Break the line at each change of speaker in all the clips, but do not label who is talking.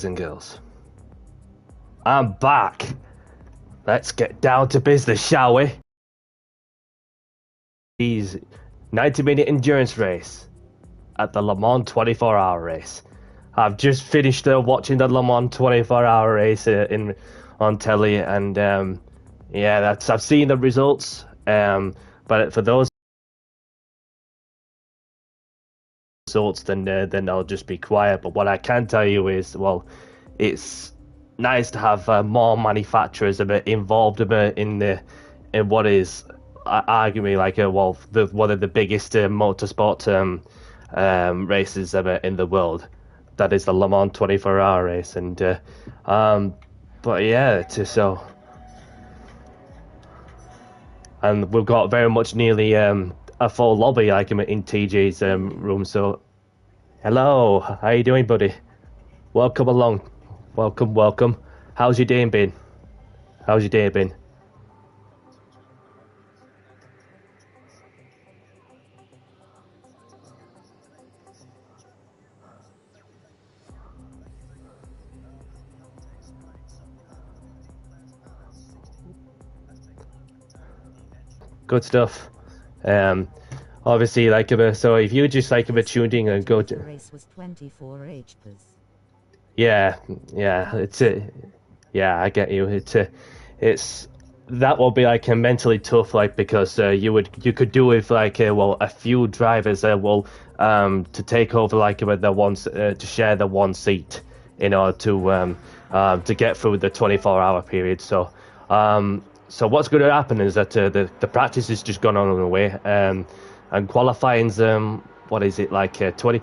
and girls, I'm back. Let's get down to business, shall we? These 90-minute endurance race at the Le Mans 24-hour race. I've just finished watching the Le Mans 24-hour race on telly, and yeah, I've seen the results. But for those results, then I'll just be quiet. But what I can tell you is, well, it's nice to have more manufacturers involved in what is arguably like one of the biggest motorsport races in the world. That is the Le Mans 24-hour race, and but yeah, so. And we've got very much nearly a full lobby like in TJ's room. So, hello, how you doing, buddy? Welcome along. Welcome. How's your day been? Good stuff. Obviously, so if you just tuned in and go to.
The race was 24 H's.
Yeah, it's yeah, I get you. It's that will be mentally tough, because you could do with a few drivers to take over the ones to share the one seat in order to get through the 24-hour period. So what's going to happen is that the practice is just gone on the way, and qualifying's what is it 20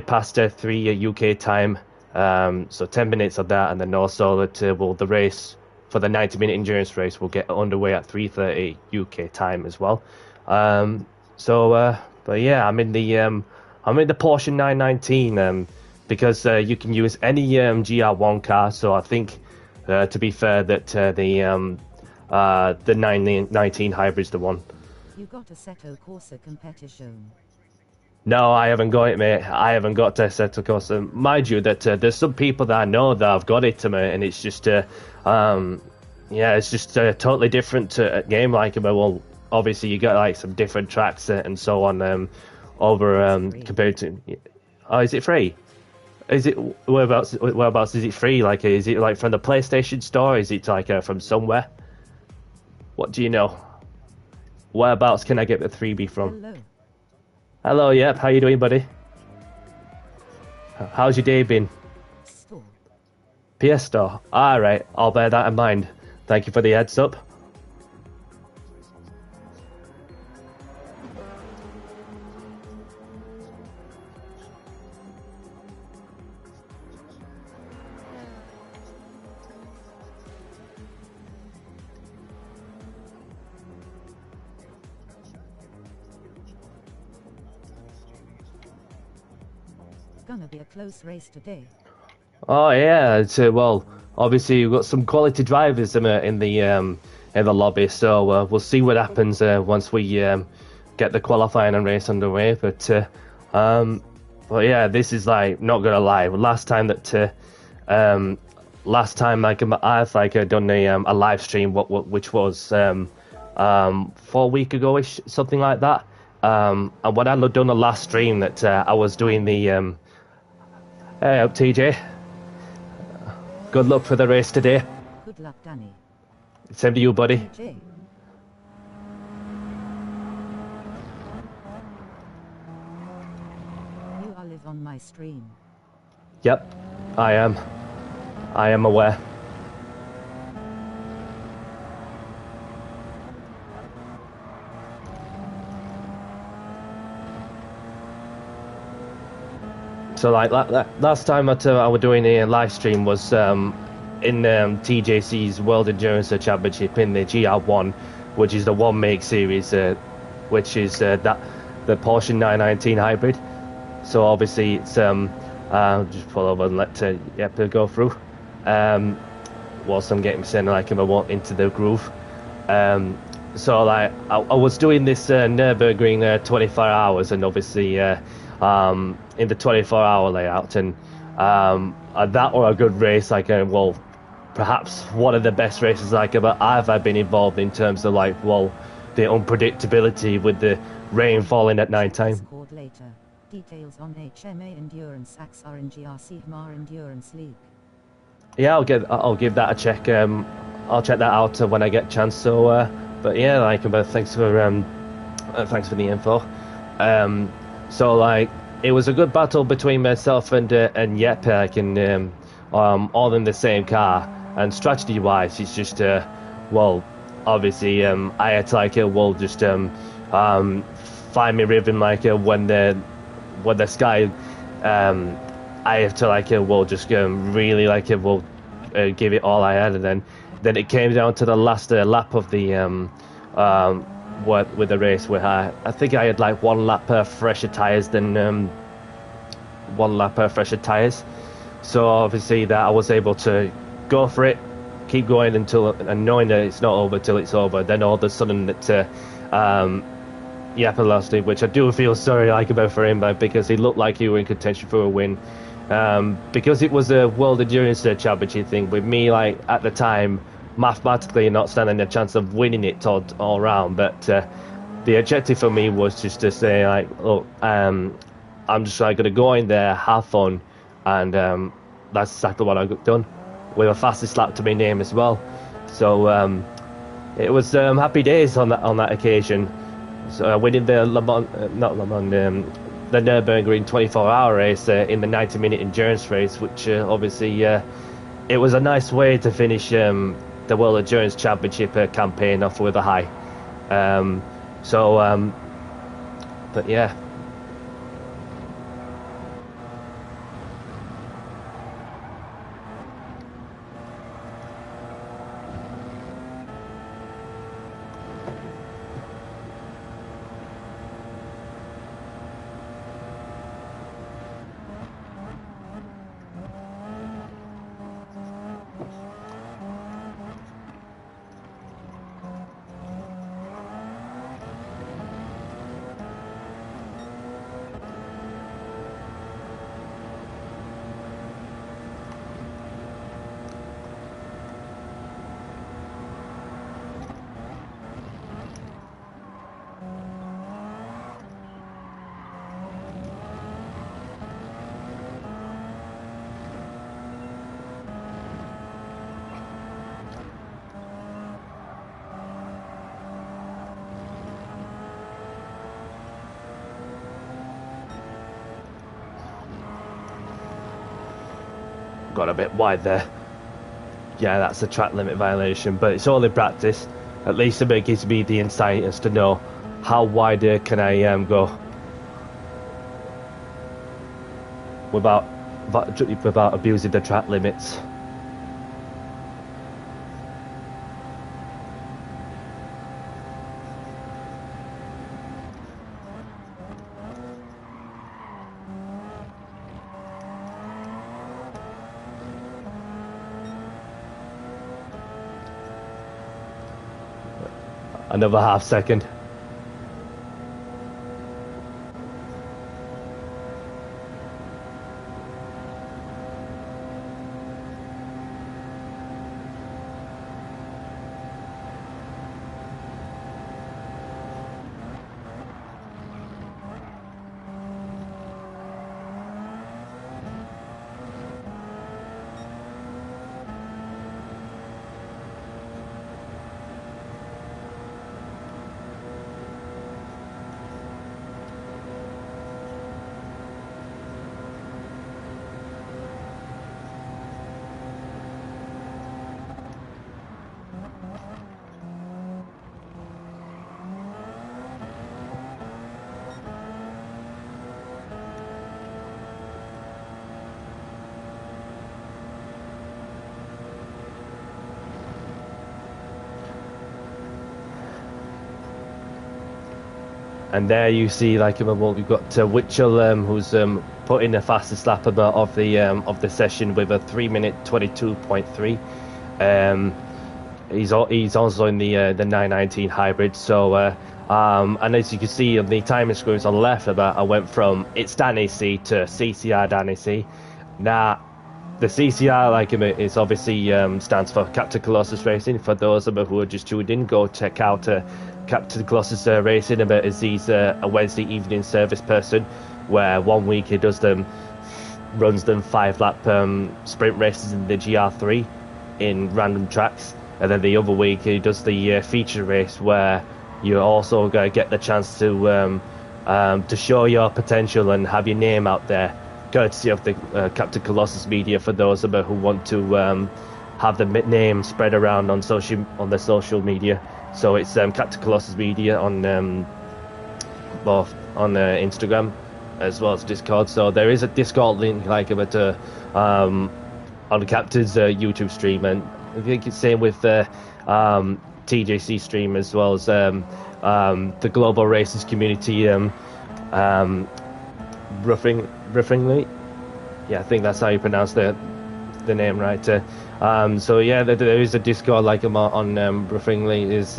past 3 UK time, so 10 minutes of that, and then also that the race for the 90-minute endurance race will get underway at 3:30 UK time as well. But yeah, I'm in the Porsche 919 because you can use any Gr.1 car. So I think to be fair that the 919 hybrid is the one.
You got a Assetto Corsa competition?
No, I haven't got it, mate. I haven't got a Assetto Corsa. Mind you, that there's some people that I know that have got it, mate, and it's just it's just a totally different game. Well, obviously you got some different tracks and so on over compared to. Oh, is it free? Is it whereabouts is it free? Is it from the PlayStation Store? Is it from somewhere? What do you know? Whereabouts can I get the 3B from? Hello, yep. How you doing, buddy? How's your day been?
Store.
PS Store. Alright, I'll bear that in mind. Thank you for the heads up.
Gonna be a close race today.
Oh yeah, it's well, obviously you've got some quality drivers in the lobby, so we'll see what happens once we get the qualifying and race underway. But yeah, this is not gonna lie. Last time I've done a live stream, which was 4 weeks ago-ish, something like that. And when I done the last stream, that I was doing the hey up TJ. Good luck for the race today.
Good luck, Danny.
Same to you, buddy.
TJ. You are live on my stream.
Yep, I am. I am aware. So last time that I was doing a live stream was in TJC's World Endurance Championship in the Gr.1, which is the one make series, which is the Porsche 919 hybrid. So obviously it's just pull over and let yep go through. Whilst I'm getting sent into the groove. So I was doing this Nürburgring 24 hours, and obviously in the 24-hour layout, and That or a good race, like well, perhaps one of the best races like I've been involved in terms of like well, the unpredictability with the rain falling at night time.
Scored later. Details on HMA Endurance XR and GR Sigma Endurance League.
Yeah, I'll give that a check. I'll check that out when I get a chance. So, but yeah, like, thanks for the info. So like, it was a good battle between myself and Yepek, and all in the same car. And strategy wise, it's just well, obviously I had to like just find me rhythm like when the sky I have to like just really like give it all I had, and then it came down to the last lap of the with the race where I think I had like one lap fresher tires than so obviously that I was able to go for it, keep going until, and knowing that it's not over till it's over. Then all of a sudden that Yappa lost it, which I do feel sorry like about for him, because he looked like he was in contention for a win. Because it was a World Endurance Championship thing, with me like at the time mathematically not standing a chance of winning it all round, but the objective for me was just to say like, look, I'm just like gonna go in there, have fun, and that's exactly what I got done, with a fastest lap to my name as well. So it was happy days on that occasion. So winning the the Nürburgring 24-hour race in the 90-minute endurance race, which obviously it was a nice way to finish the World Endurance Championship campaign off with a high. But yeah. Got a bit wide there. Yeah, that's a track limit violation, but it's only practice. At least it gives me the insight as to know how wide can I go without abusing the track limits. Another half second. And there you see, like, well, we've got Witchell, who's put in the fastest lap of the session with a 3-minute 22.3. He's also in the 919 hybrid. So, and as you can see on the timing screens on the left, I went from it's Danny C to CCR Danny C. Nah, the CCR, like it's obviously stands for Captain Colossus Racing. For those of you who are just tuned in, go check out Captain Colossus Racing. As he's a Wednesday evening service person, where one week he does them, runs them 5 lap sprint races in the GR3 in random tracks, and then the other week he does the feature race where you also get the chance to show your potential and have your name out there, courtesy of the Captain Colossus Media. For those of us who want to have the name spread around on the social media, so it's Captain Colossus Media on both on Instagram as well as Discord. So there is a Discord link, like about on the Captain's YouTube stream, and I think it's same with TJC stream, as well as the Global Races community. Ruffingly, yeah, I think that's how you pronounce the name, right? So yeah, there is a Discord like on Ruffingly is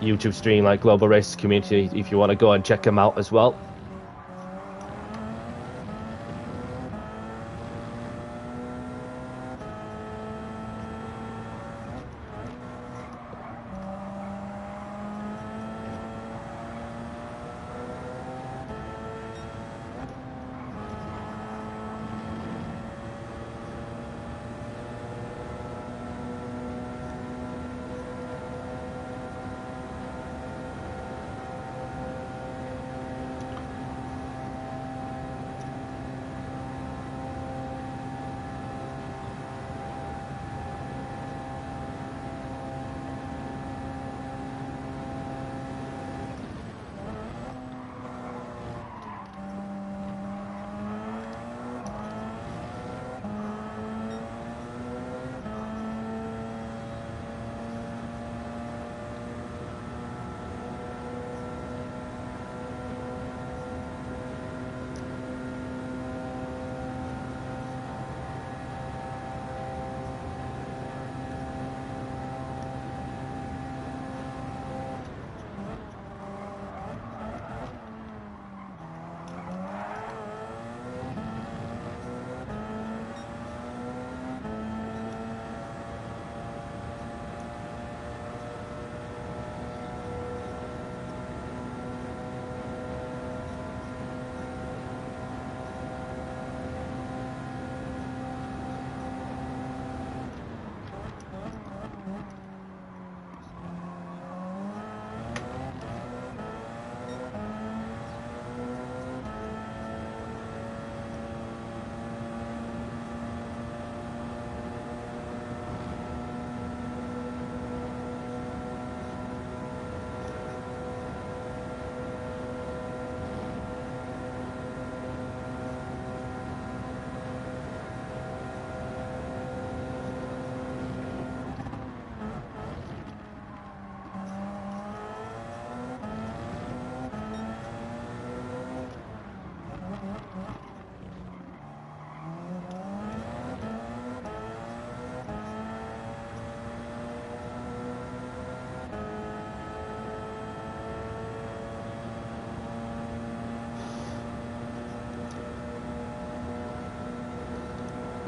YouTube stream, like Global Races community, if you want to go and check them out as well.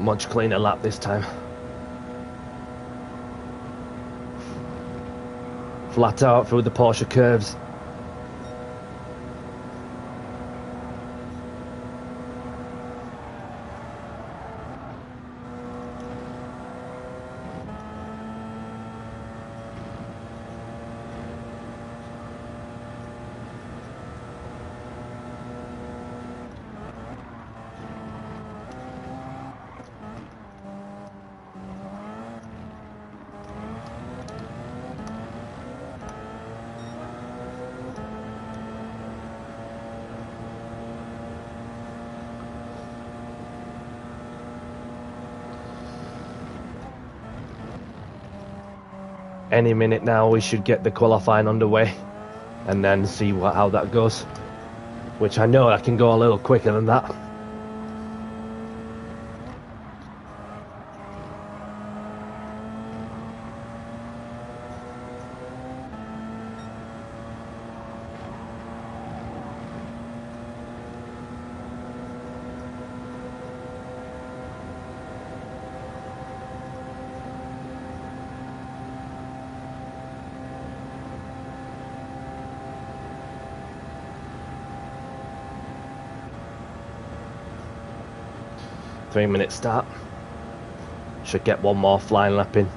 Much cleaner lap this time. Flat out through the Porsche curves. Any minute now we should get the qualifying underway and then see how that goes, which I know I can go a little quicker than that. 3-minute start. Should get one more flying lap in.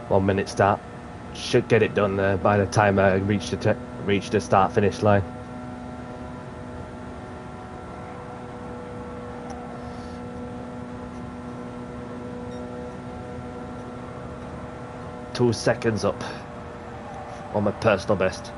One minute start. Should get it done by the time I reach the start finish line. Two seconds up on my personal best.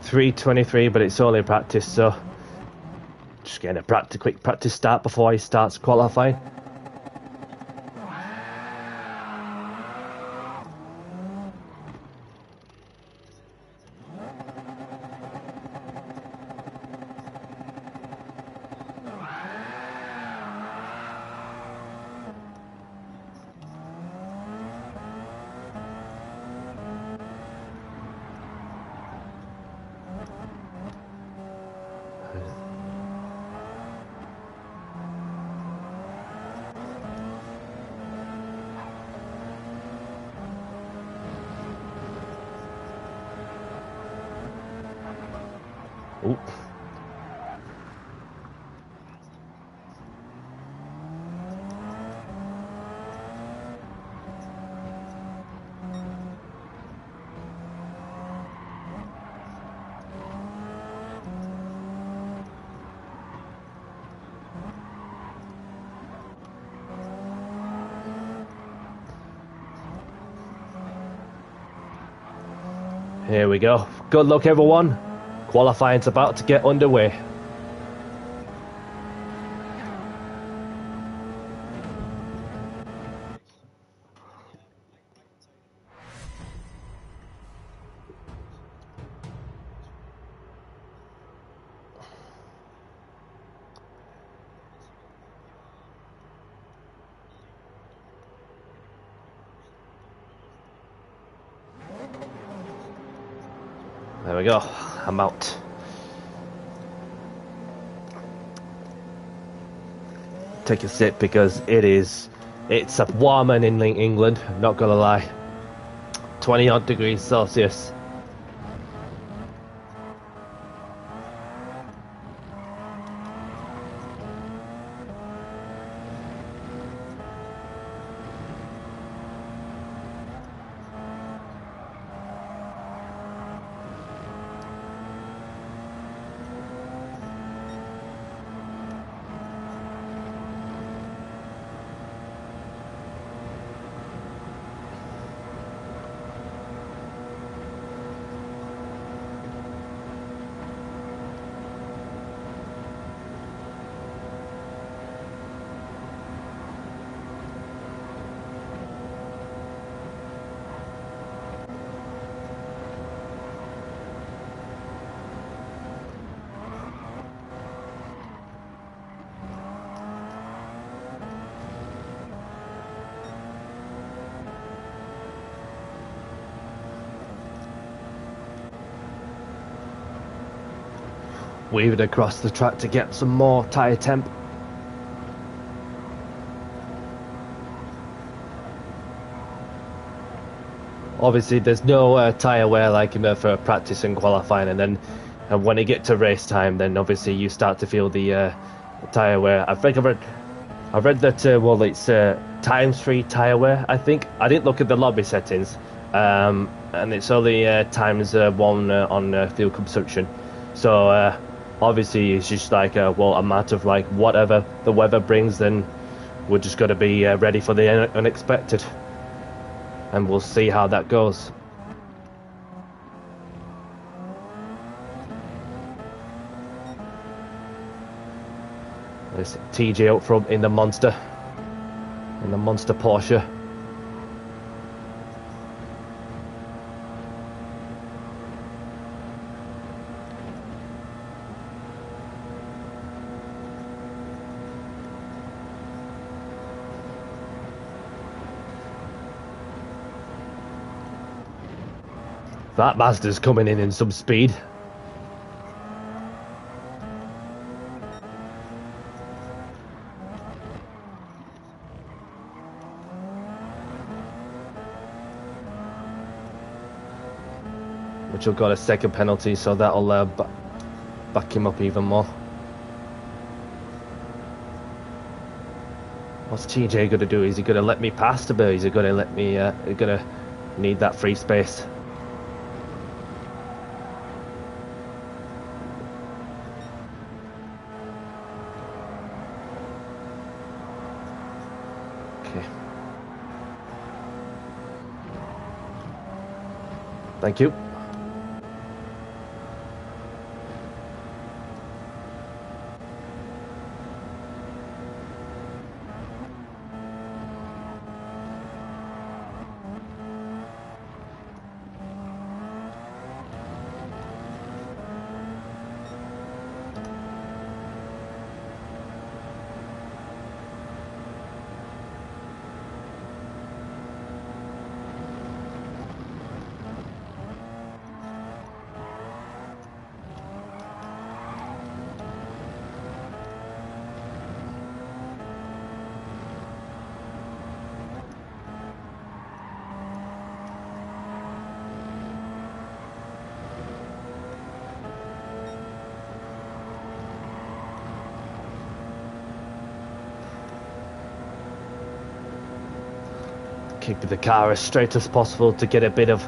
.3:23, but it's only practice, so just getting a quick practice start before he starts qualifying. Ooh. Here we go. Good luck, everyone. Qualifying's about to get underway. There we go. I'm out. Take a sip because it's a warmer in England, not gonna lie. 20 odd degrees Celsius. weaving across the track to get some more tyre temp. Obviously, there's no tyre wear like for practice and qualifying, and then when you get to race time, then obviously you start to feel the tyre wear. I think I read that well, it's times 3 tyre wear. I think I didn't look at the lobby settings, and it's only times 1 on fuel consumption. So obviously, it's just like well, a matter of like whatever the weather brings. Then we're just got to be ready for the unexpected. And we'll see how that goes. There's TJ up front in the monster Porsche. That Mazda's coming in some speed. Which will got a second penalty, so that'll back him up even more. What's TJ going to do? Is he going to let me pass the bill? Is he going to let me... going to need that free space? Okay. Thank you. Keep the car as straight as possible to get a bit of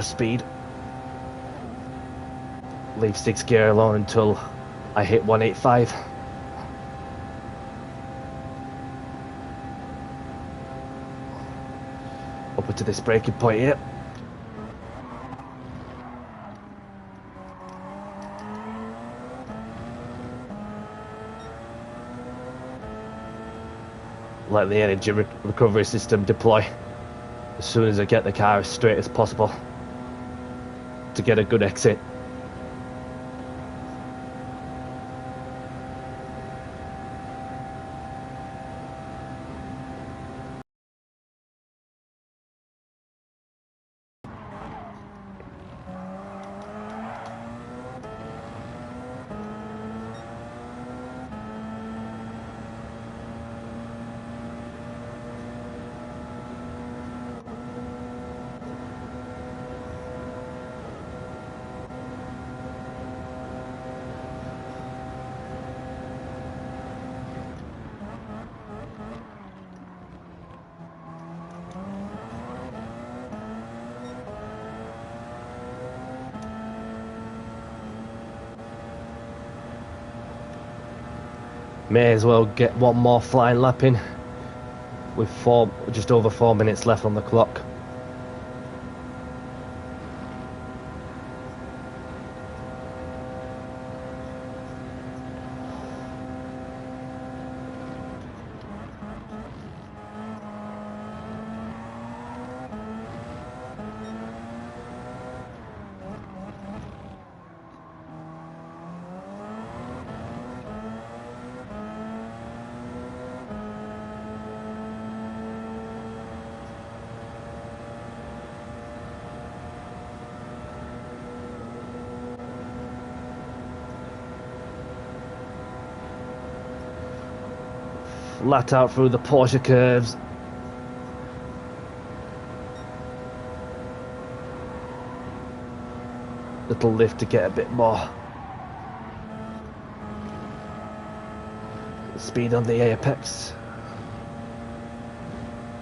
speed. Leave 6th gear alone until I hit 185. Up into this braking point here. Let the energy recovery system deploy as soon as I get the car as straight as possible to get a good exit. May as well get one more flying lap in with just over 4 minutes left on the clock. flat out through the Porsche curves. Little lift to get a bit more speed on the apex.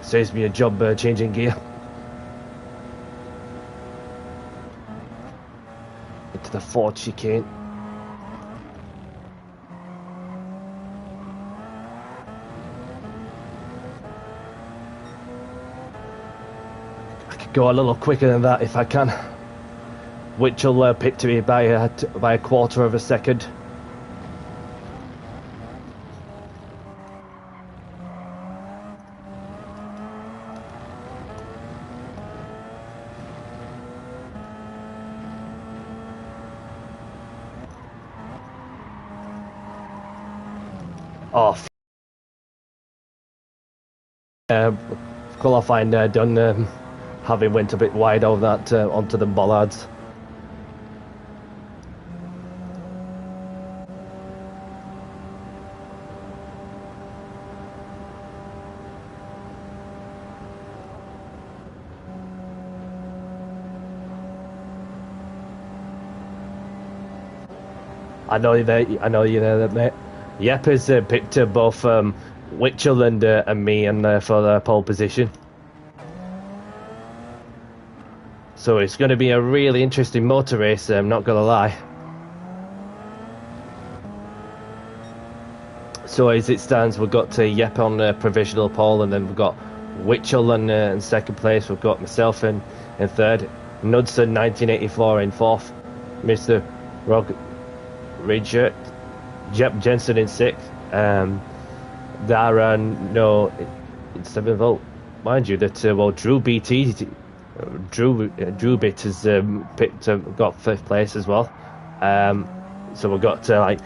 Saves me a job changing gear. Into the Ford chicane. I could go a little quicker than that if I can, which will pick to me by a quarter of a second. Oh, qualifying done, having went a bit wide on that onto the bollards. I know you're there, mate. Yep has picked both Witchell and me and for the pole position. So it's going to be a really interesting motor race, I'm not going to lie. So as it stands, we've got Yep on provisional pole, and then we've got Witchell in second place. We've got myself in third, Knudsen 1984 in fourth, Mr. Richard, Jep Jensen in sixth, Dara no in seventh vote. Mind you that Drew BT, Drew Bit has got fifth place as well. So we've got like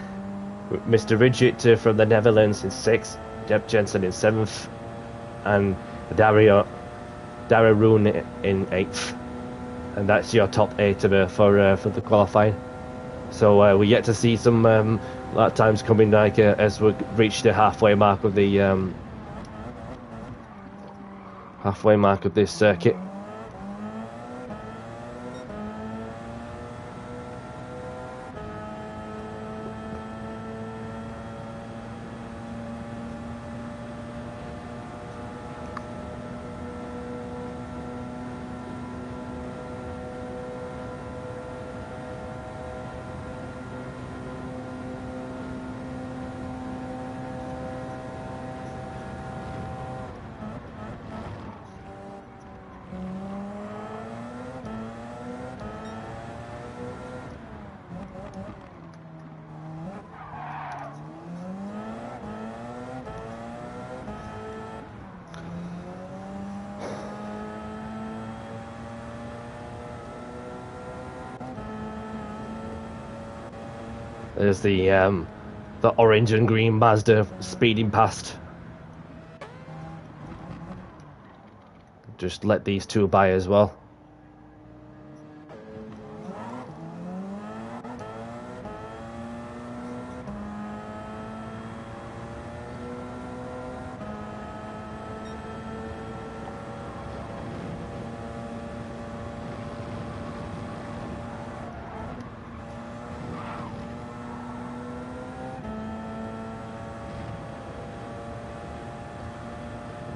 Mr. Ridgett from the Netherlands in sixth, Jep Jensen in seventh, and Dara Roon in eighth, and that's your top eight for the qualifying. So we yet to see some lap times coming, like as we reach the halfway mark of the this circuit. There's the orange and green Mazda speeding past. Just let these two by as well.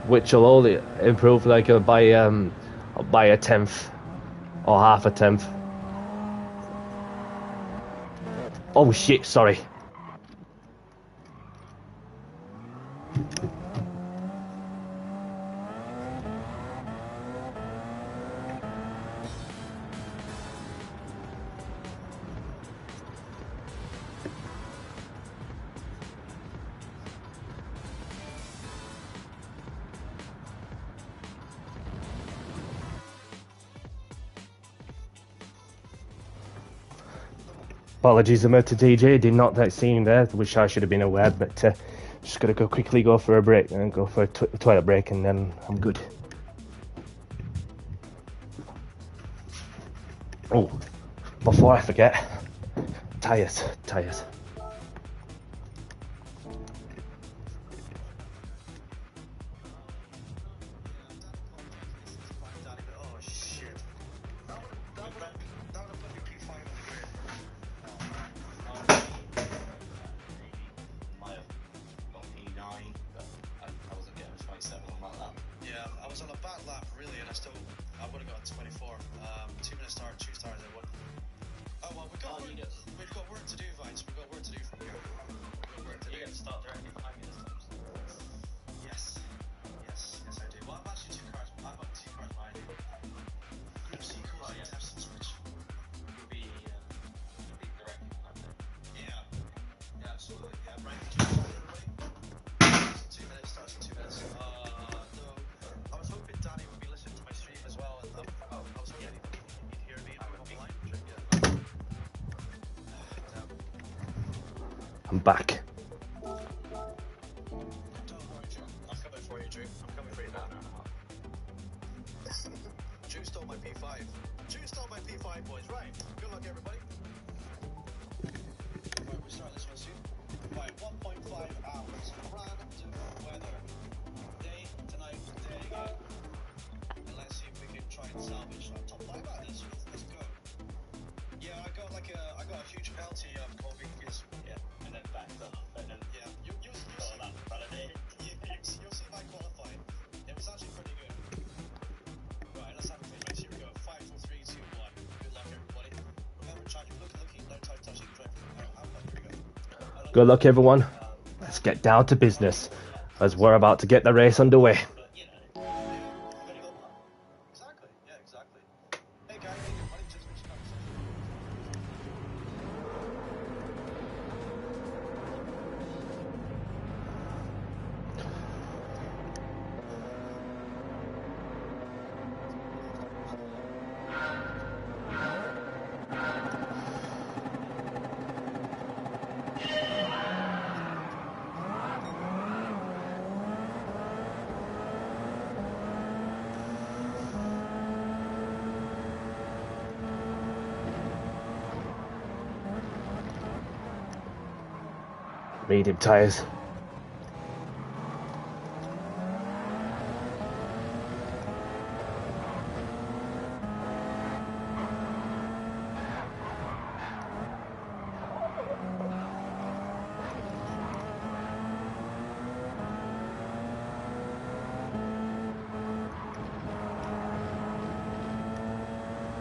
Which will only improve like by a tenth or half a tenth. Oh shit! Sorry. Apologies to TJ, did not that scene there, which I should have been aware, but just gotta quickly go for a break and go for a toilet break, and then I'm good. Oh, before I forget, tires.
but I wasn't getting 27 or like that.
Yeah, I was on a bad lap really, and I would have got 24. 2 minute start, 2 stars, I won. Oh well, we've got work to do, Vines. We've got work to do from here. We've got work to do.
You get to start directly behind me this time.
Yes, I do. Well, I'm actually 2 cars. I've got 2 cars behind you. You'll see cool test and switch.
You'll be directly behind me.
Yeah, absolutely. Yeah, right. 2 minutes starts in 2 minutes. No, I was hoping Danny would be listening to my stream as well, and I was hoping he'd hear me on the line.
I'm back.
Don't worry, Drew. I'm coming for you, Drew. I'm coming for you now. Drew stole my P5. Drew stole my P5, boys. Right. Good luck, everybody. Right, we'll start this one soon. Right, 1.5 hours. Random weather. Day tonight, day again. And let's see if we can try and salvage our top 5 out of this. Let's go. Yeah, I got a huge penalty, Colby, because
And then back up, and then
you'll see my qualifying. It was actually pretty good. Right, let's have a quick race. Here we go. 5, 4, 3, 2, 1. Good luck, everybody. Remember, charge your looking, no time touching the driver. Here we go.
Good luck, everyone. Let's get down to business, as we're about to get the race underway.
Exactly. Yeah, exactly. Hey, guys, hey, good morning. Just finished conversation.
Medium tires.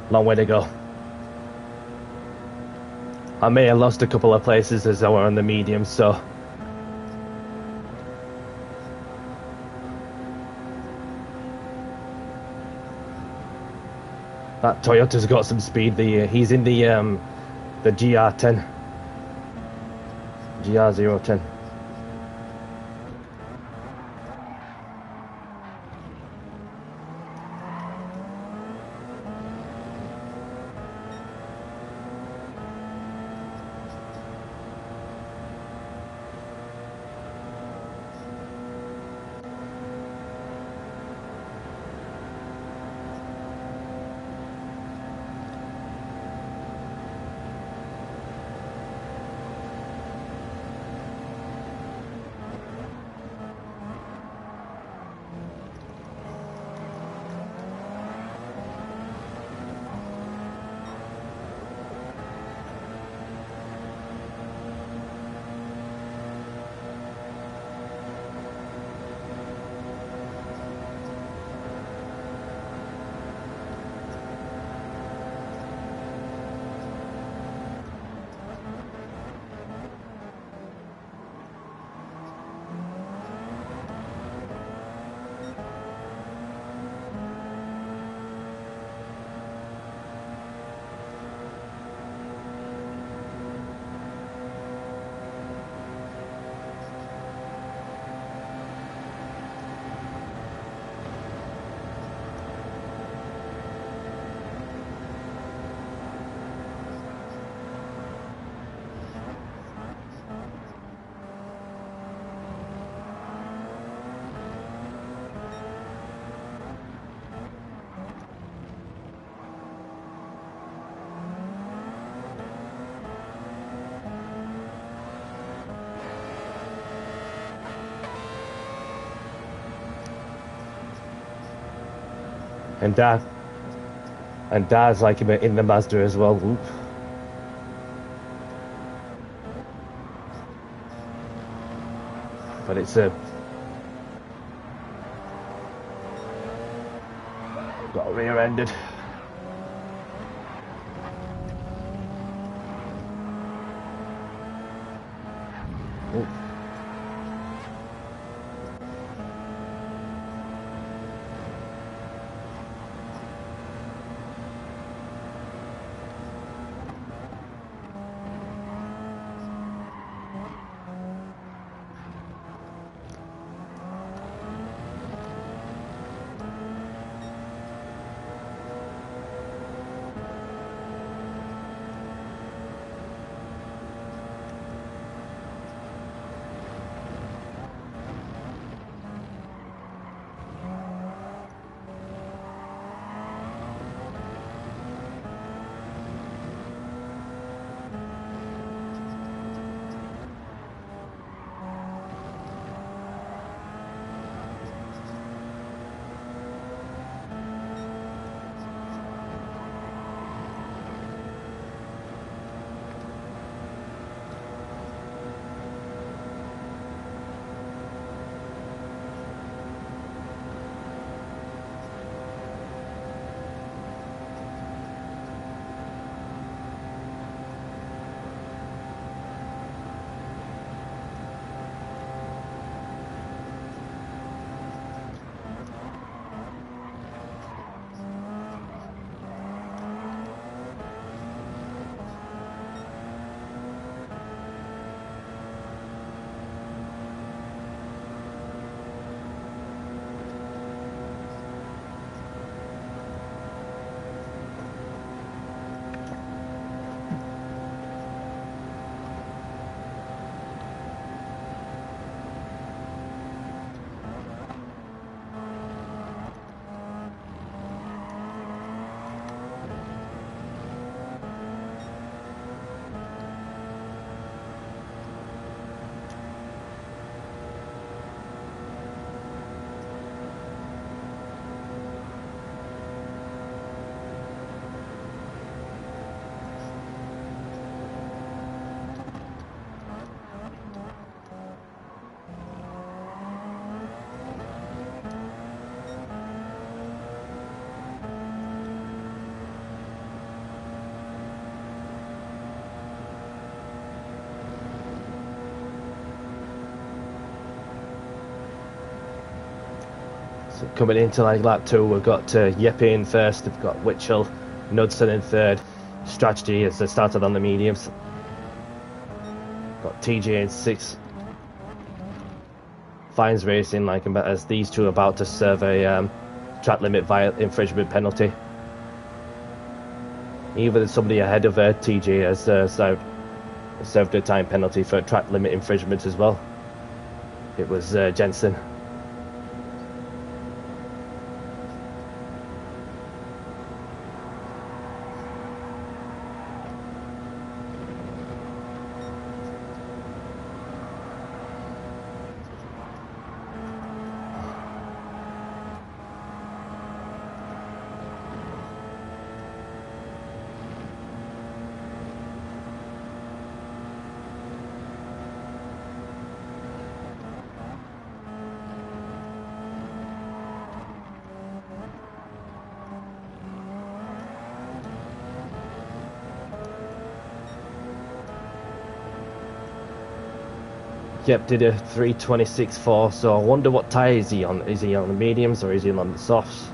Long way to go. I may have lost a couple of places as I were on the medium, so that Toyota's got some speed. He's in the GR10, GR010. And Dad's like in the Mazda as well. Whoop. but it's got rear-ended. Ooh. So coming into like lap 2, we've got Yeppe in first, we've got Witchell, Knudsen in third, Strategy as they started on the mediums. Got TJ in 6th. Fines Racing, like as these two are about to serve a track limit infringement penalty. Even somebody ahead of TJ has served a time penalty for track limit infringement as well. It was Jensen. Yep, did a 3:26.4, so I wonder what tyre is he on. Is he on the mediums or is he on the softs?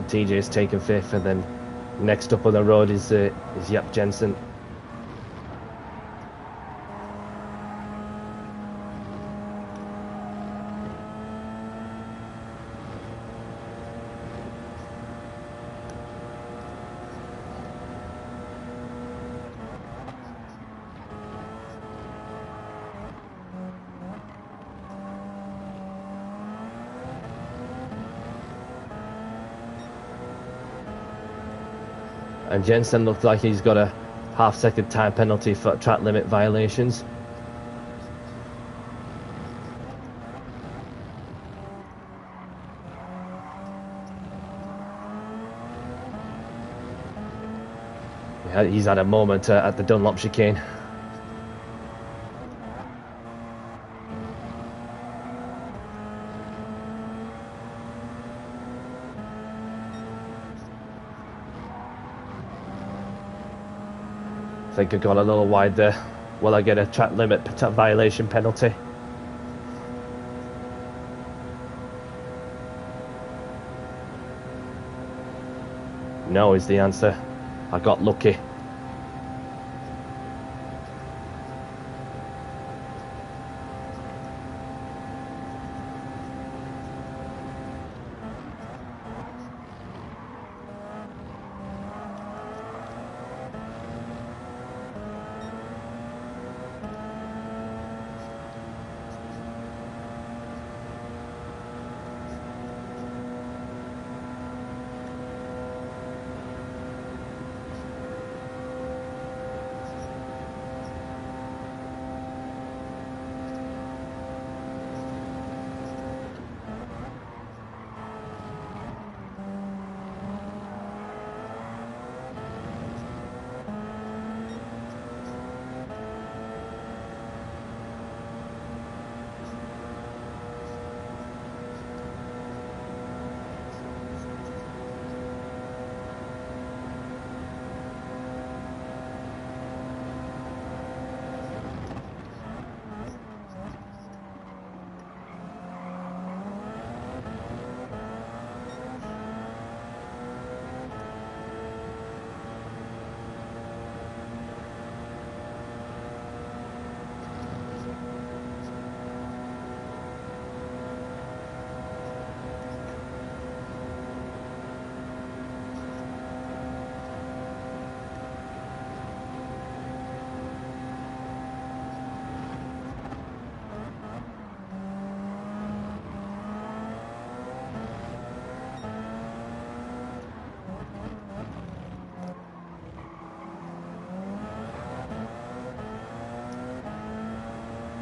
TJ's taken 5th, and then next up on the road is Yap Jensen. And Jensen looked like he's got a half-second time penalty for track limit violations. He's had a moment at the Dunlop chicane. I think I got a little wide there. Will I get a track limit violation penalty? No is the answer. I got lucky.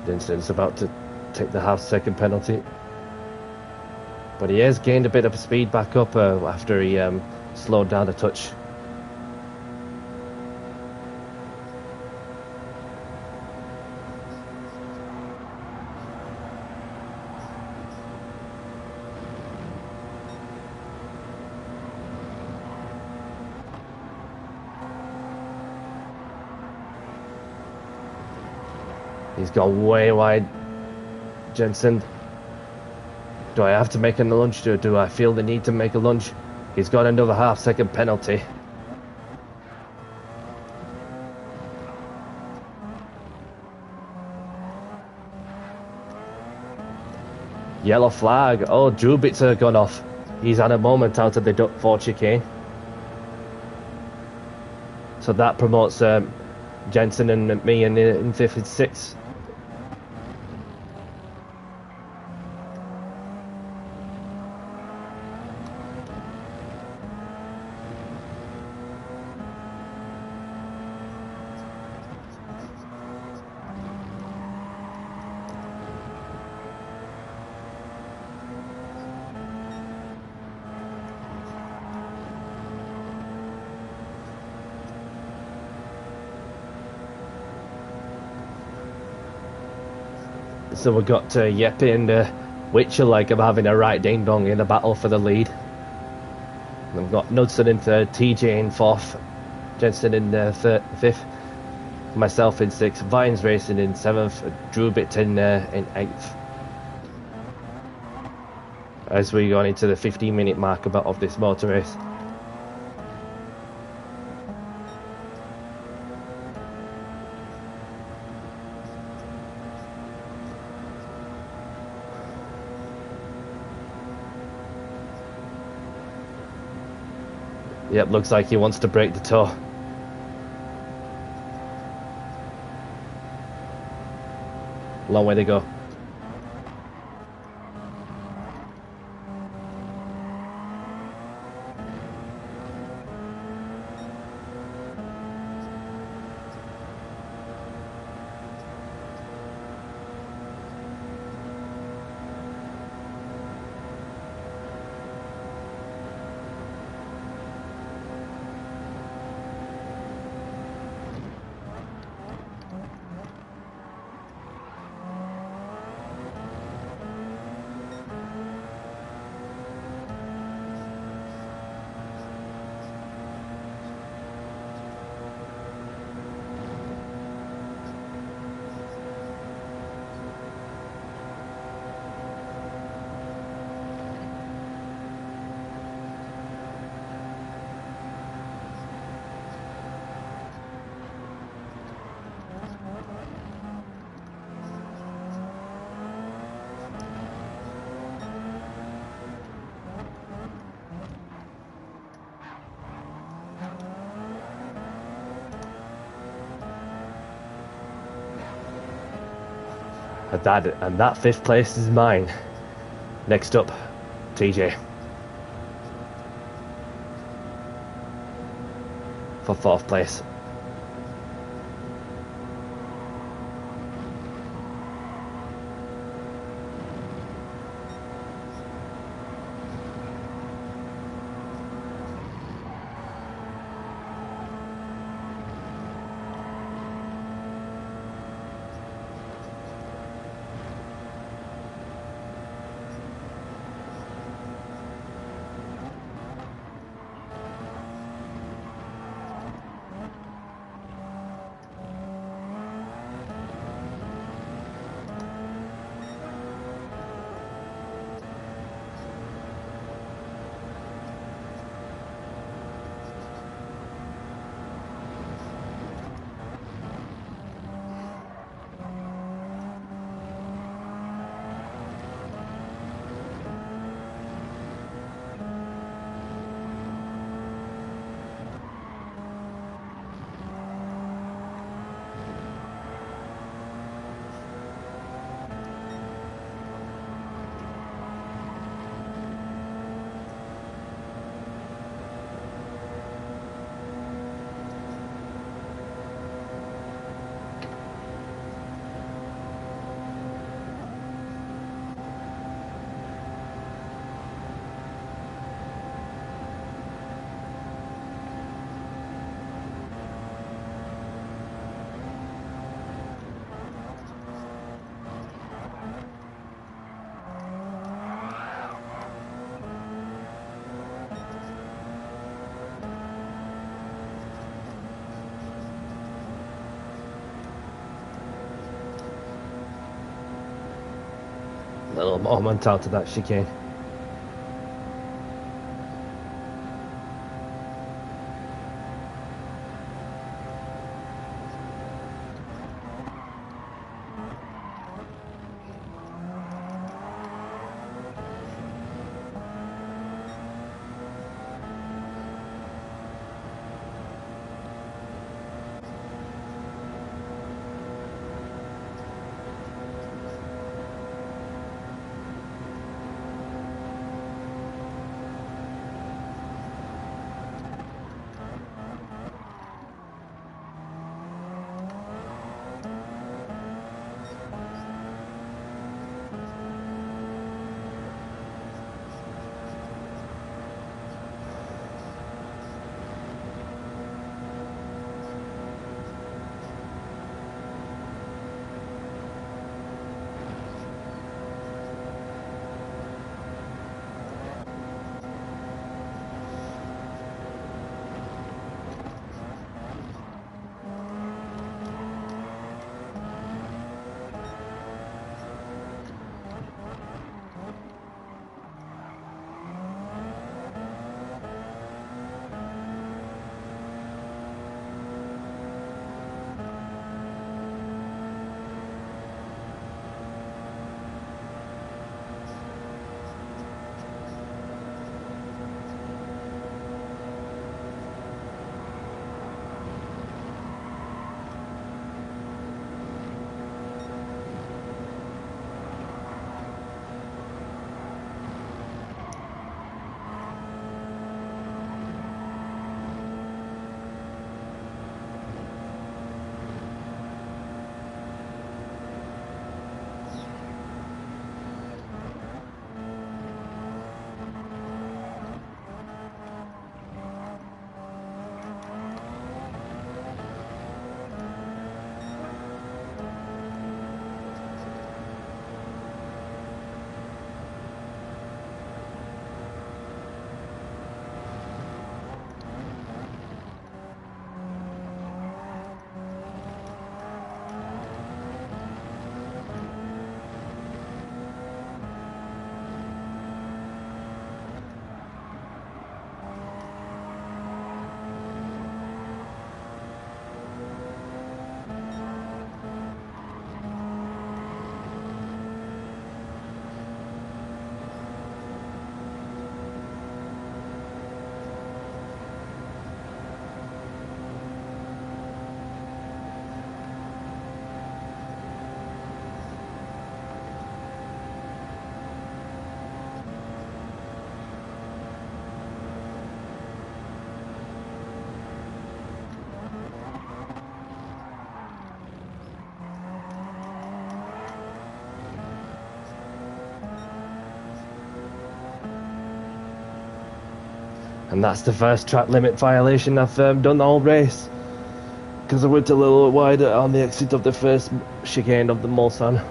Vincent's about to take the half-second penalty, but he has gained a bit of speed back up after he slowed down a touch. He's gone way wide, Jensen. Do I have to make a lunge? Do I feel the need to make a lunge? He's got another half-second penalty. Yellow flag. Oh, Drubitzer gone off. He's had a moment out of the Duck 4 chicane. So that promotes Jensen and me in 5th and 6th. So we've got Yeppe and Witcher like I'm having a right ding dong in the battle for the lead. And we've got Knudsen in 3rd, TJ in 4th, Jensen in 5th, myself in 6th, Vines Racing in 7th, Drubit in 8th. as we go into the 15-minute mark of this motor race. Yep, looks like he wants to break the toe. Long way to go. And that 5th place is mine. Next up, TJ. For 4th place. Little moment out of that chicane. And that's the first track limit violation I've done the whole race. Because I went a little wider on the exit of the first chicane of the Mulsanne.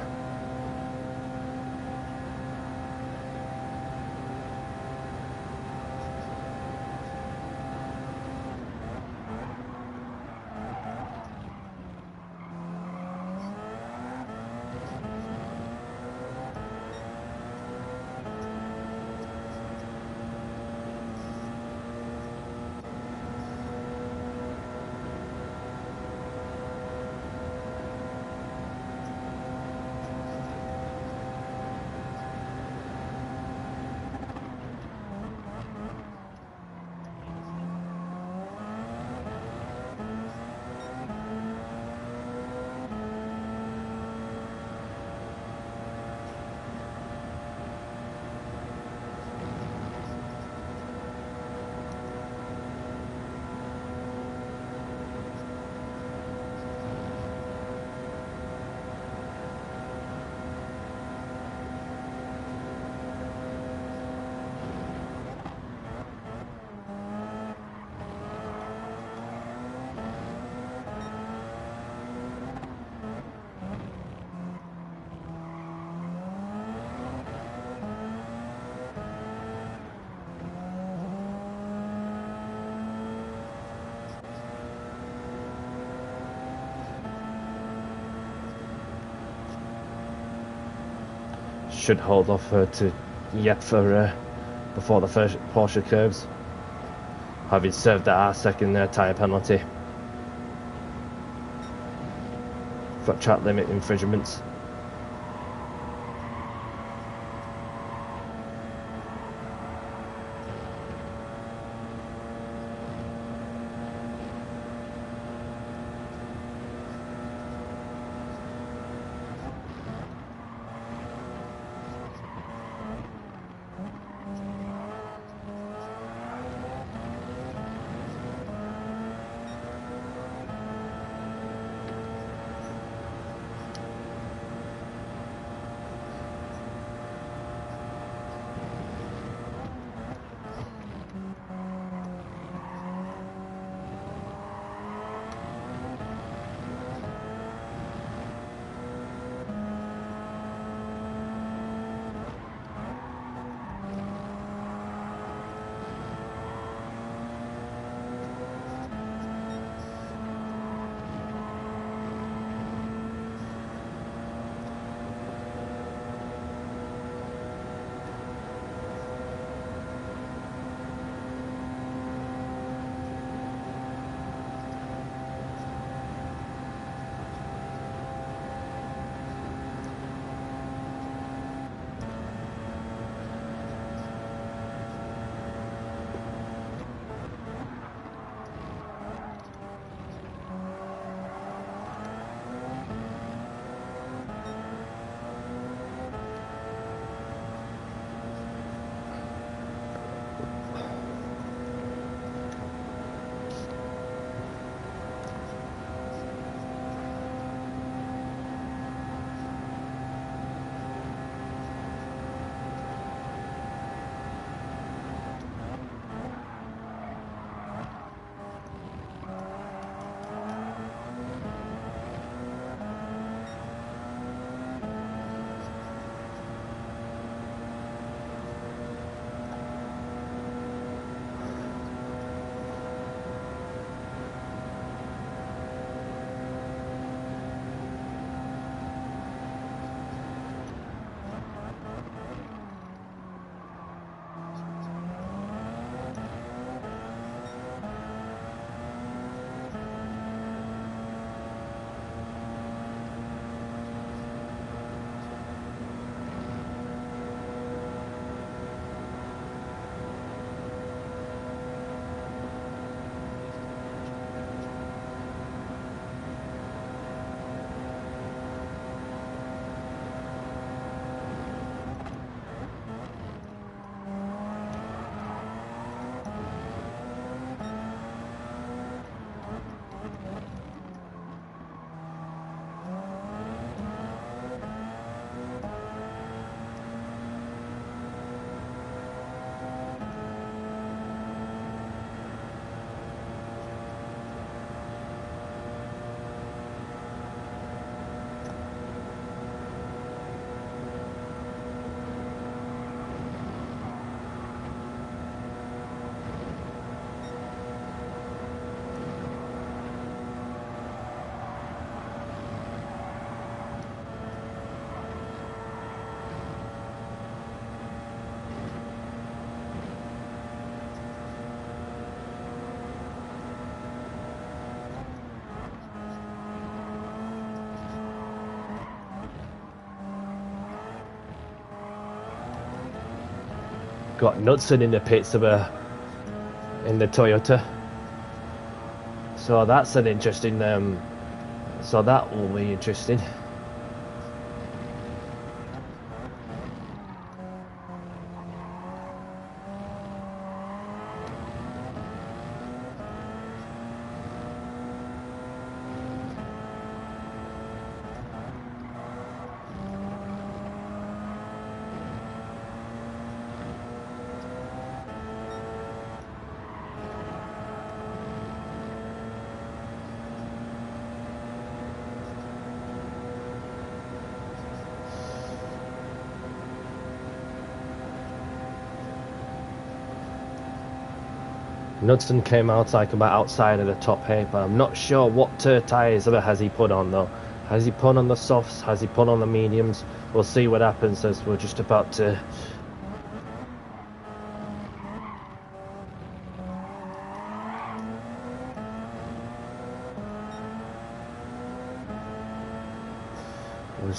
Should hold off to Yep for before the first Porsche curves, having served our second tyre penalty for track limit infringements. got Knudsen in the pits of in the Toyota. So that's an interesting. So that will be interesting. Knudsen came out like about outside of the top 8, but I'm not sure what tyres has he put on though. Has he put on the softs? Has he put on the mediums? We'll see what happens as we're just about to.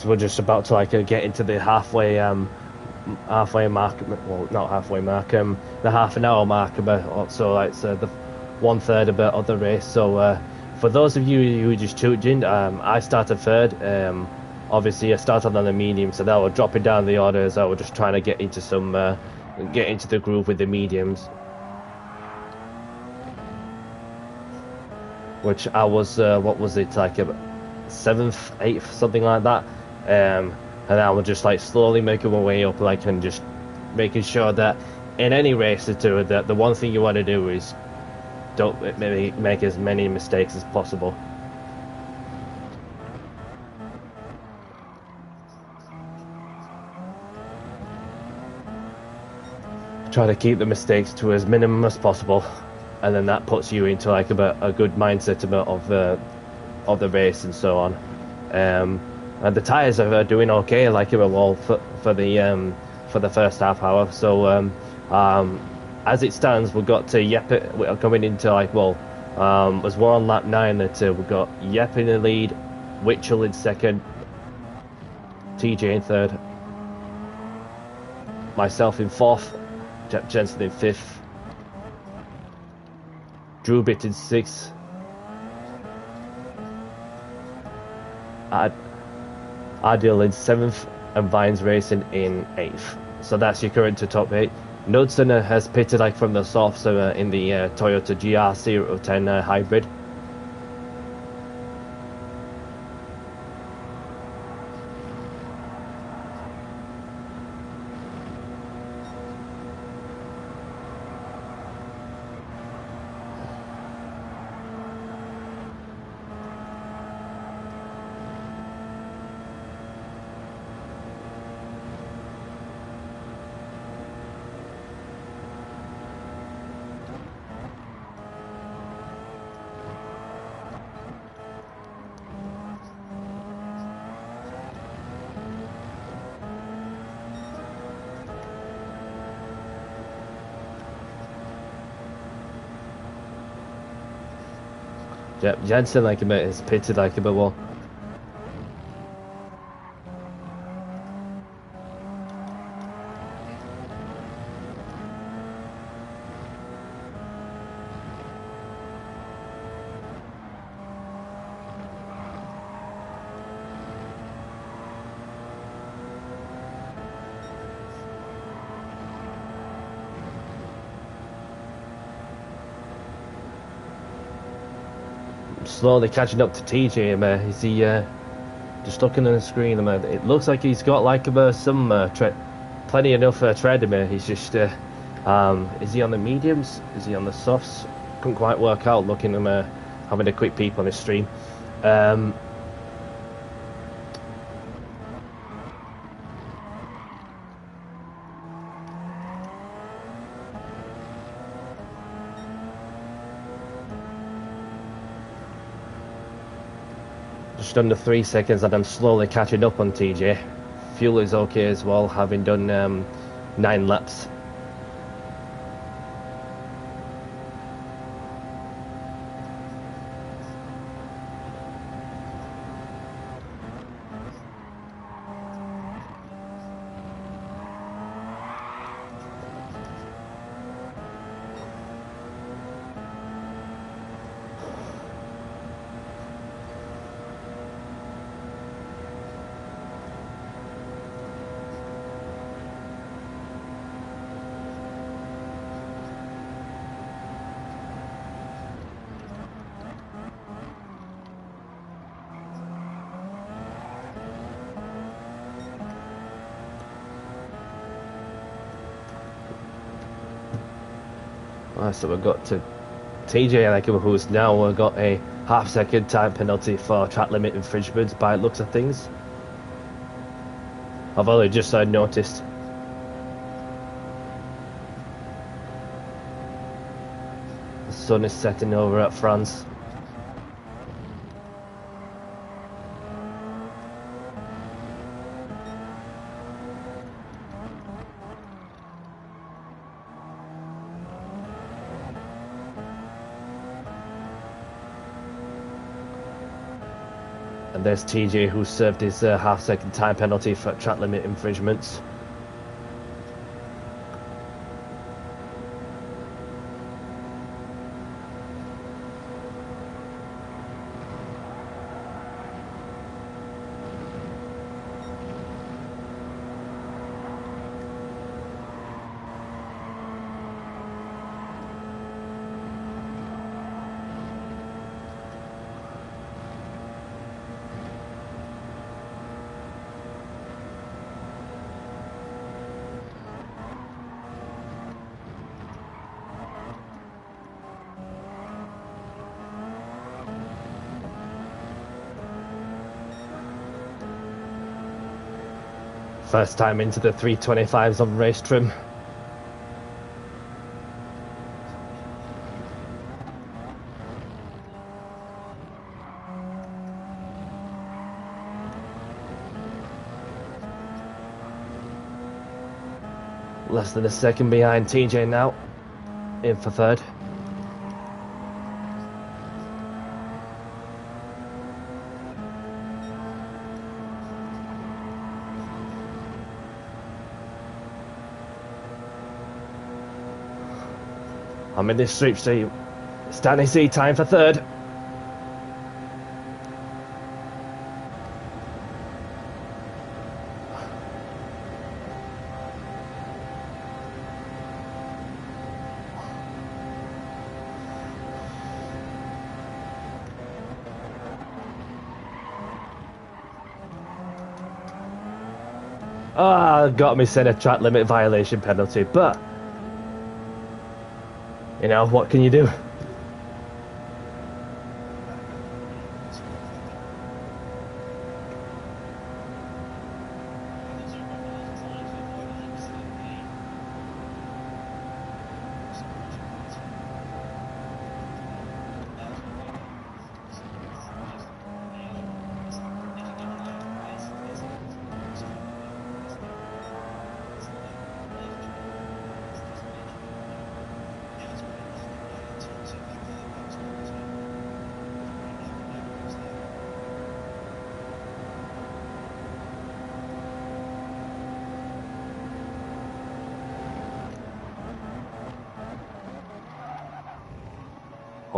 We're just about to like get into the halfway mark, well not halfway mark, the half an hour mark, so like the 1/3 of the race. So for those of you who just tuned in, I started third. Obviously I started on the medium, so that was dropping down the orders. I was just trying to get into the groove with the mediums, which I was what was it, like 7th, 8th, something like that. And I would just like slowly making my way up, like, and just making sure that in any race that the one thing you want to do is don't maybe make as many mistakes as possible. Try to keep the mistakes to as minimum as possible, and then that puts you into like a good mindset of the race and so on. And the tyres are doing okay, like for the first half hour. So as it stands, we've got Jeppe. We're coming into as we're on lap 9, that we've got Jeppe in the lead, Witchell in second, TJ in third, myself in fourth, Jack Jensen in fifth, Drubit in sixth, Adil in 7th, and Vines Racing in 8th. So that's your current to top 8. Knudsen has pitted like from the softs in the Toyota Gr.10 hybrid. Yep, Jensen like a bit is pitted like a bit well. Slowly catching up to TJ. Is he just looking at the screen? It looks like he's got like plenty enough tread. He's just is he on the mediums? Is he on the softs? Couldn't quite work out. Looking at having a quick peep on his stream. Just under 3 seconds, and I'm slowly catching up on TJ. Fuel is okay as well, having done 9 laps. So we've got to TJ, like, who's now got a half-second time penalty for track limit infringement by the looks of things. I've only just noticed. The sun is setting over at France. And there's TJ, who served his half-second time penalty for track limit infringements. First time into the 325s on race trim. Less than a second behind TJ now, in for third. I'm in this street stream. Standing C time for third. Ah, got me sent a track limit violation penalty, but you know, what can you do?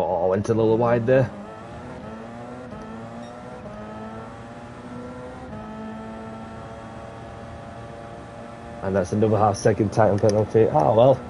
Oh, went a little wide there. And that's another half-second time penalty. Oh, well.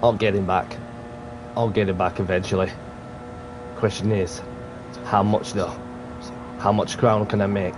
I'll get him back. I'll get him back eventually. Question is, how much though? How much ground can I make?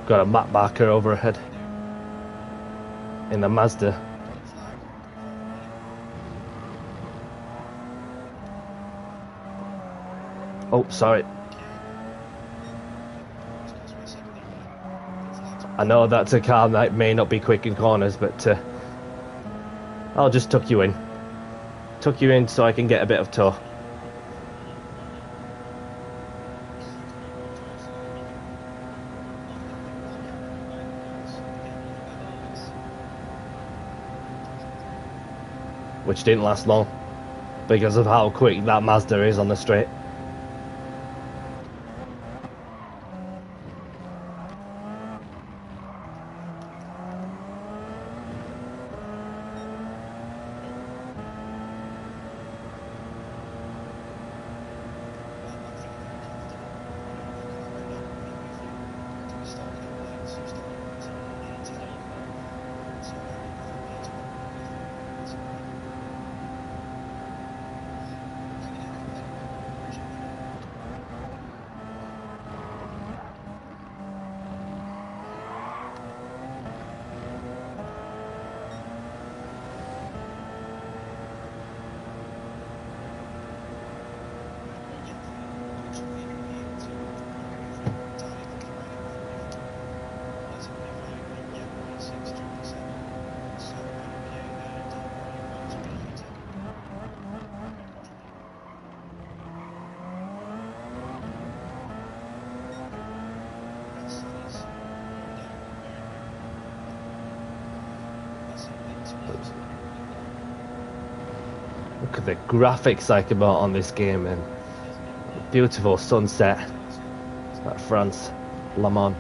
Got a map marker overhead in the Mazda. Oh, sorry. I know that's a car that may not be quick in corners, but I'll just tuck you in. Tuck you in so I can get a bit of tow. Which didn't last long because of how quick that Mazda is on the straight. Look at the graphics I can bought on this game, and beautiful sunset at France, Le Mans.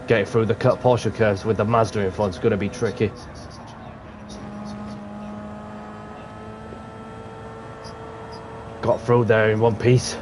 Getting through the cut Porsche curves with the Mazda in front is going to be tricky. Got through there in one piece.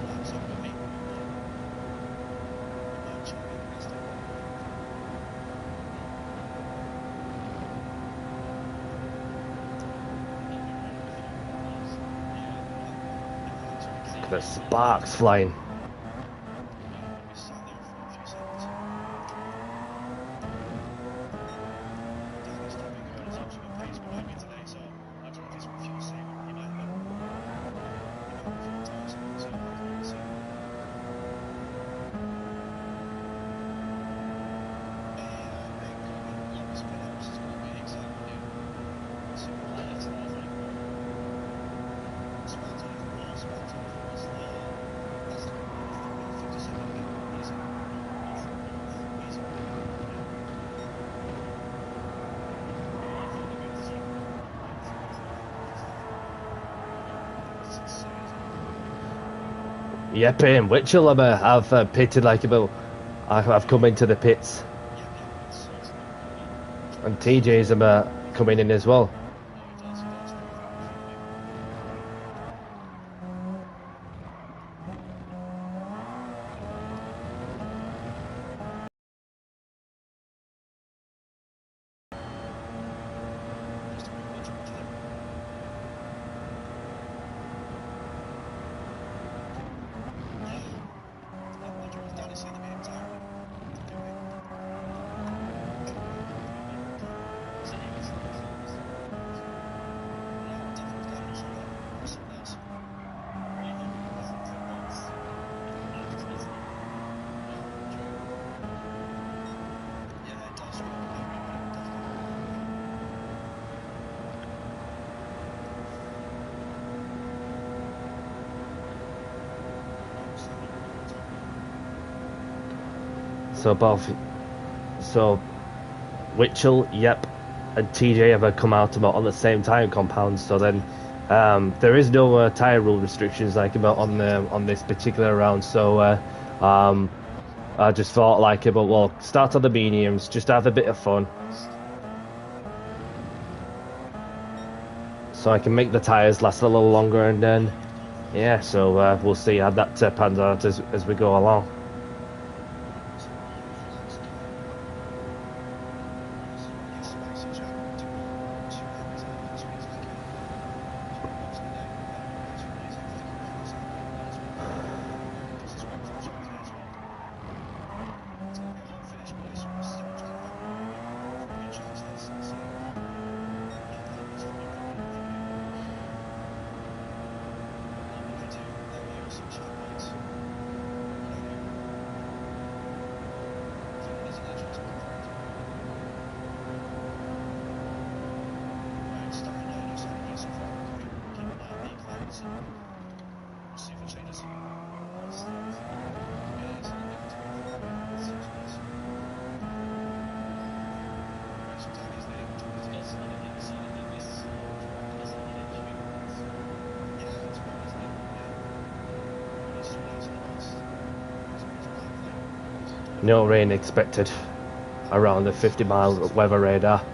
laps up at 8.1. Chugging past it.
The sparks flying.
We sat there for a few seconds. Danny's keeping quite a subsequent pace behind me today, so I don't know if he's on fuel saving. He might have been. He might have fuel tires, so I can't really see. Longest pit house is going to be exactly 2 miles. Spans on it was the that's the 50-second gap. Easy. Easy. It's insane.
Yep, Witchell, I've pitted like about. I've come into the pits, and TJ's coming in as well.
Oh, he does. Very friendly. Just a quick watch to them. I wonder if Danny's seen the game entirely. No, I don't think Danny saw that. Or someone else. Yeah, it does.
So Witchell, yep, and TJ have come out about on the same time compound. So then there is no tire rule restrictions like about on this particular round. So I just thought like about well, start on the mediums, just have a bit of fun, so I can make the tires last a little longer, and then yeah. So we'll see how that pans out as we go along. No rain expected around the 50-mile weather radar.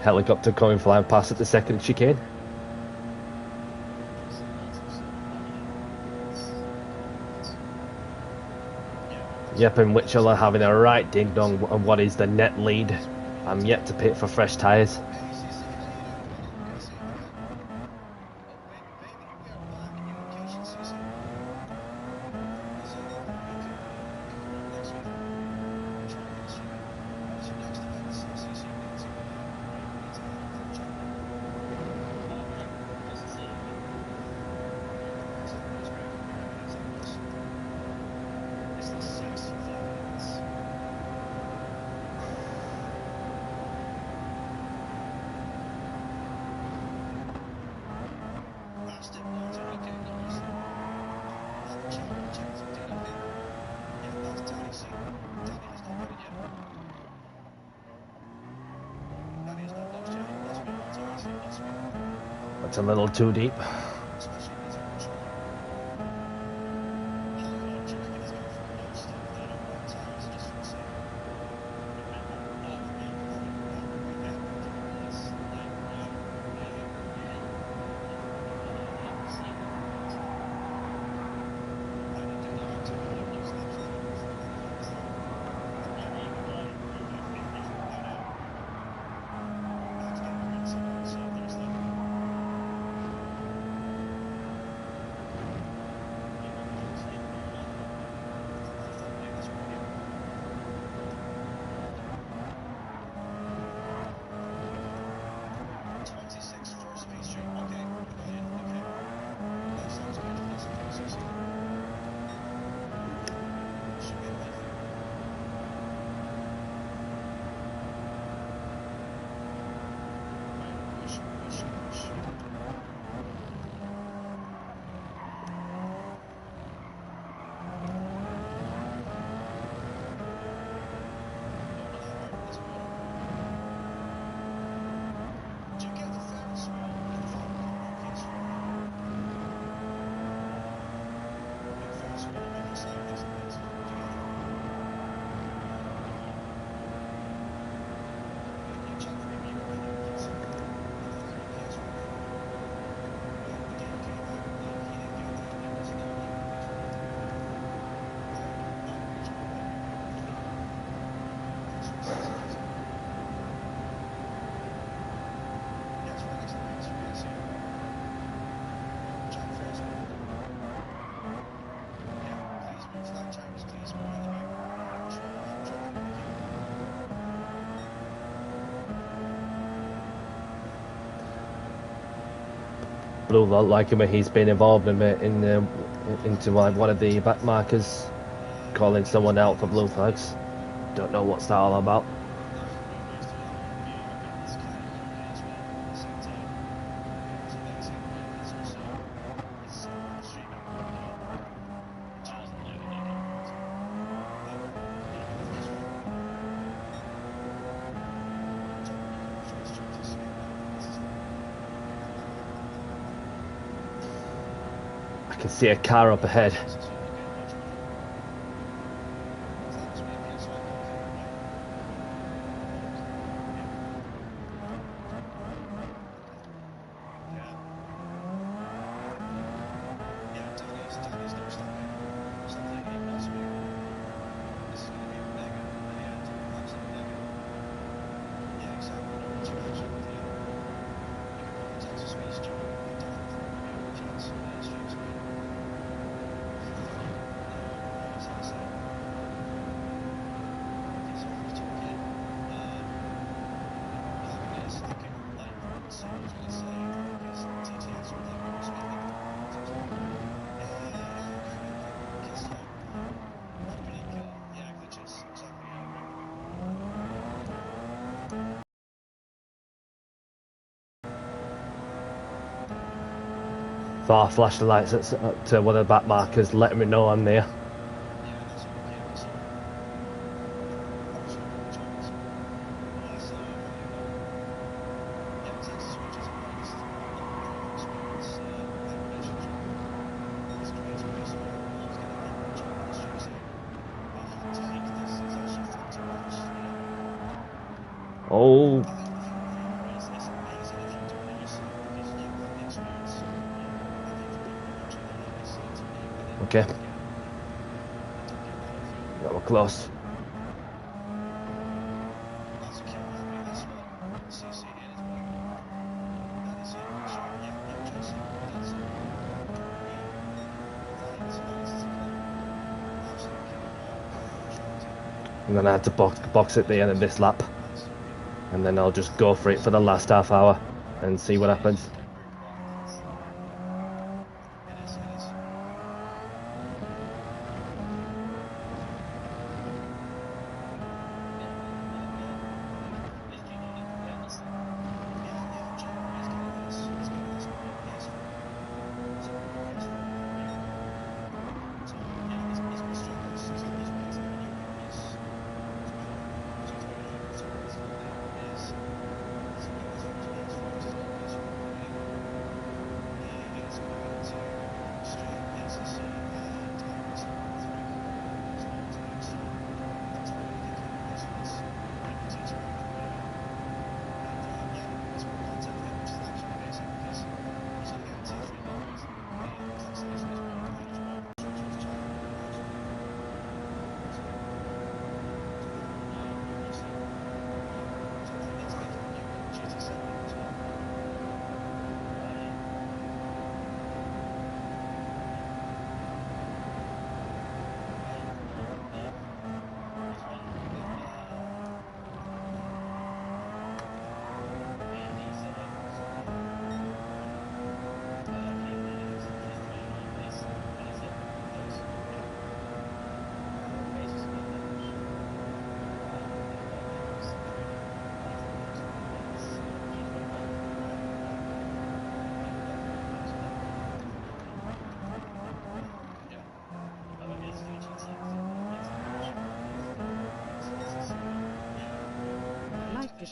Helicopter coming flying past at the second chicane. Yep, and Mitchell are having a right ding dong on what is the net lead. I'm yet to pit for fresh tyres. That's a little too deep. Blue like him, he's been involved into like one of the back markers, calling someone out for blue flags. Don't know what's that all about. I can see a car up ahead. But I'll flash the lights to one of the back markers, letting me know I'm there. Oh. Okay. Yeah, we're close. And then I had to box at the end of this lap. And then I'll just go for it for the last half hour and see what happens.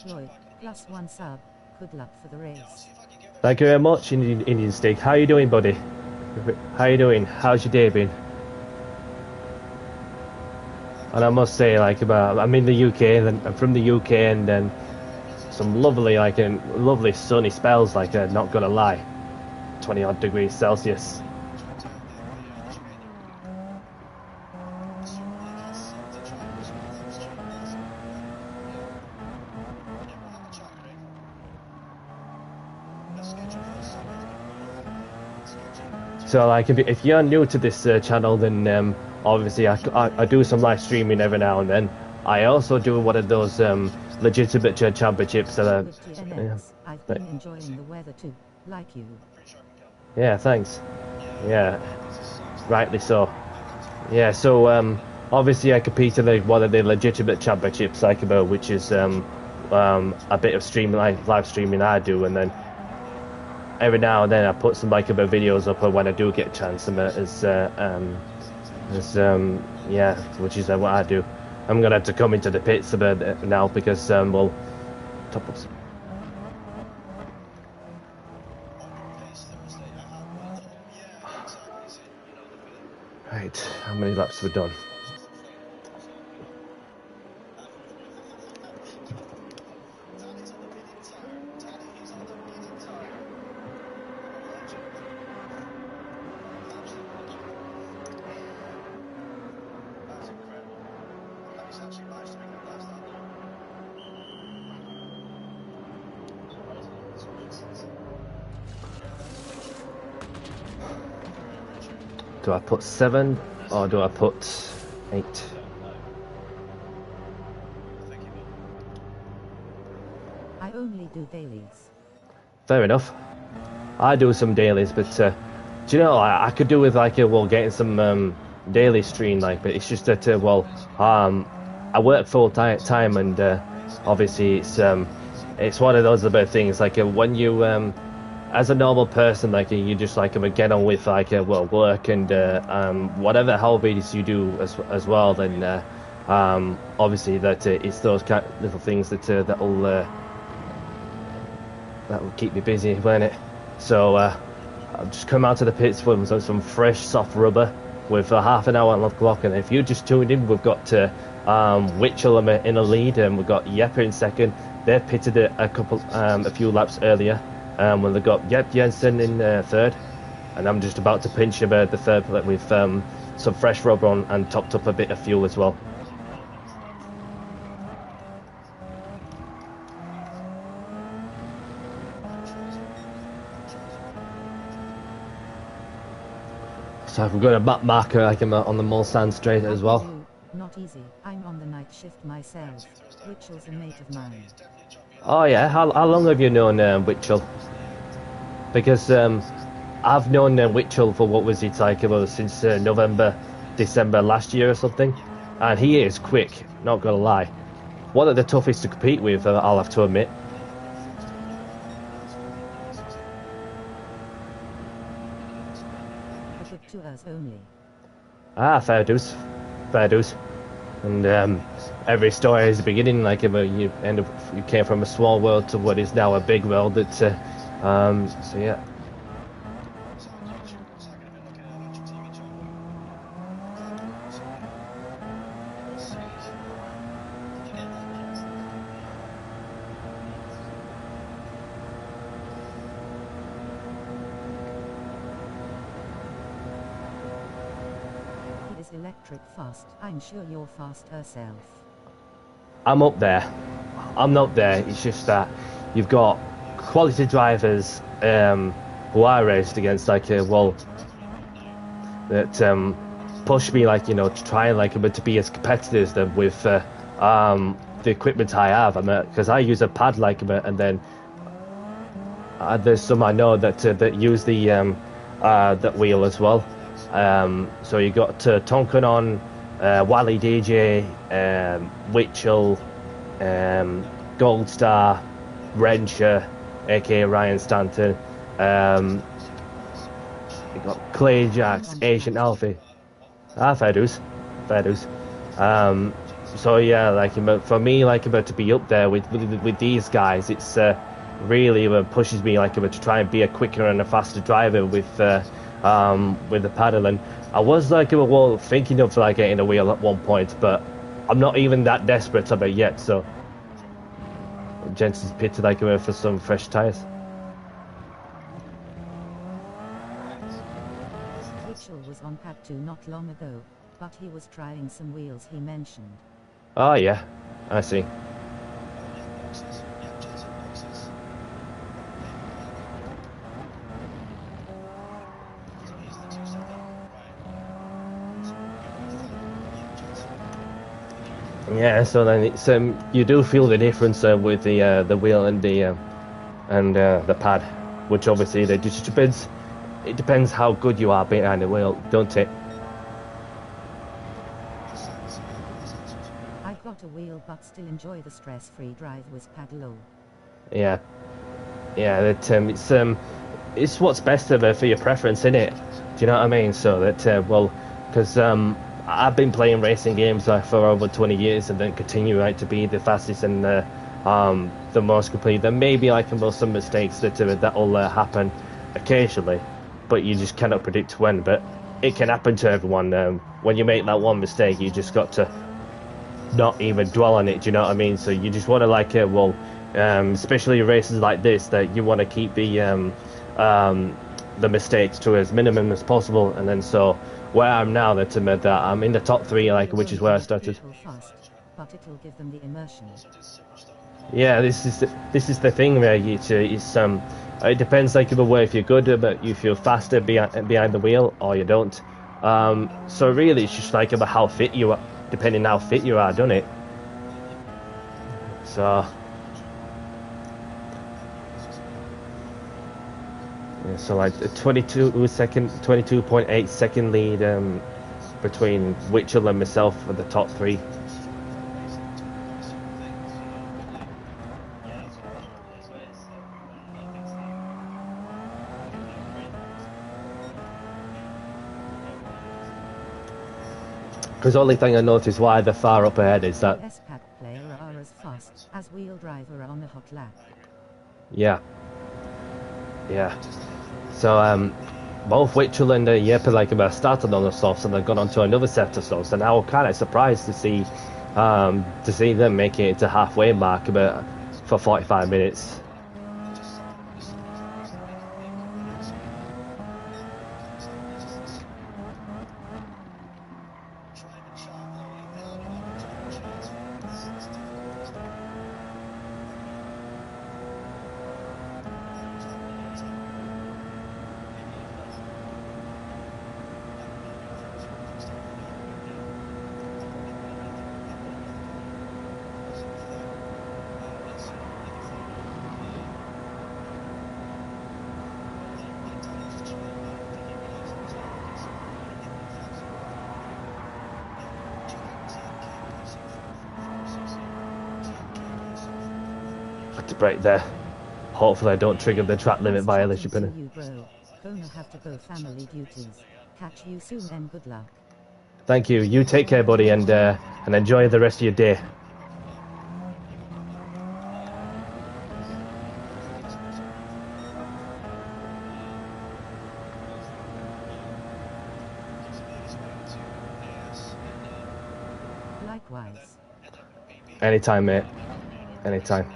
Deployed. +1 sub. Good luck for the race.
Thank you very much, Indian Steak. How you doing, buddy? How you doing? How's your day been? And I must say, like, I'm in the UK, and I'm from the UK, and then some lovely, lovely sunny spells. Like, not gonna lie, 20 odd degrees Celsius. So, like, if you're new to this channel, then obviously I do some live streaming every now and then. I also do one of those legitimate championships that are.
Yeah, I've been enjoying the weather too, like you.
Yeah, thanks. Yeah, rightly so. Yeah, so obviously I compete in one of the legitimate championships, like which is a bit of live streaming I do, and then every now and then I put some videos up when I do get a chance, yeah, which is what I do. I'm gonna have to come into the pits a bit now because well, top ups. Right, how many laps have we done? Do I put 7 or do I put 8?
I only do dailies.
Fair enough. I do some dailies, but do you know, I could do with getting some daily stream, but it's just that I work full time, and obviously it's one of those other things when you as a normal person, like you just like get on with like well work and whatever hobbies you do as well. Then obviously that it's those kind of little things that'll keep me busy, won't it? So I've just come out to the pits with some fresh soft rubber with half an hour on the clock, and if you just tuned in, we've got Witchell in a lead, and we've got Jeppe in second. They've pitted a few laps earlier. When they've got Jensen in third, and I'm just about to pinch him the third with some fresh rubber on and topped up a bit of fuel as well. So we're going to map marker like him on the Mulsanne straight as well.
Not easy. I'm on the night shift myself. Witchell's a mate of mine.
Oh yeah, how long have you known Witchell? Because I've known Witchell for what was it like since November, December last year or something, and he is quick. Not gonna lie, one of the toughest to compete with. I'll have to admit.
For 2 hours only.
Ah, fair dues, fair dues. And every story is a beginning. Like you came from a small world to what is now a big world. That so yeah.
Electric fast. I'm sure you're fast herself.
I'm up there. I'm not there. It's just that you've got quality drivers who I raced against, like that push me, like to try and but to be as competitive as with the equipment I have. Because I use a pad and then there's some I know that use the that wheel as well. So you got Tonkin on, Wally DJ, Witchell, Gold Star, Wrencher, aka Ryan Stanton. You got Clay Jacks, Asian Alfie. Fair dues, fair dues. So yeah, for me, to be up there with these guys, it's really pushes me to try and be a quicker and a faster driver with the paddle. And I was thinking of getting a wheel at one point, but I'm not even that desperate of it yet. So Jensen's pitted for some fresh tyres.
Witchell was on pad 2 not long ago, but he was trying some wheels he mentioned.
Oh yeah, I see. Yeah, so then it's you do feel the difference with the wheel and the pad, which obviously it just depends. It depends how good you are behind the wheel, don't it?
I've got a wheel, but still enjoy the stress-free drive with pad low.
Yeah, it's what's best for your preference, isn't it? Do you know what I mean? So that because I've been playing racing games for over 20 years, and then continue to be the fastest and the most complete. There may be some mistakes that'll happen occasionally, but you just cannot predict when. But it can happen to everyone. When you make that one mistake, you just got to not even dwell on it. Do you know what I mean? So you just want to especially races like this, that you want to keep the mistakes to as minimum as possible. And then so where I'm now, that I'm in the top 3, which is where I started.
Fast, but it'll give them the immersion.
Yeah, this is the thing where it depends if you're good, but you feel faster behind the wheel or you don't. So really, it's just about how fit you are, depending how fit you are, don't it? So. Yeah, so a 22.8 second lead between Witchell and myself for the top 3. Because the only thing I noticed why they're far up ahead is that,
S-Pack player are as fast as wheel driver on a hot lap.
yeah. So, both Witchell and Yep like started on the softs and then gone on to another set of softs, and I was kind of surprised to see them making it to halfway mark about for 45 minutes. To break there. Hopefully I don't trigger the track limit violation penalty.
You bro. Gonna have to go family duties. Catch you soon and good luck.
Thank you. You take care, buddy, and enjoy the rest of your day.
Likewise.
Anytime, mate. Anytime.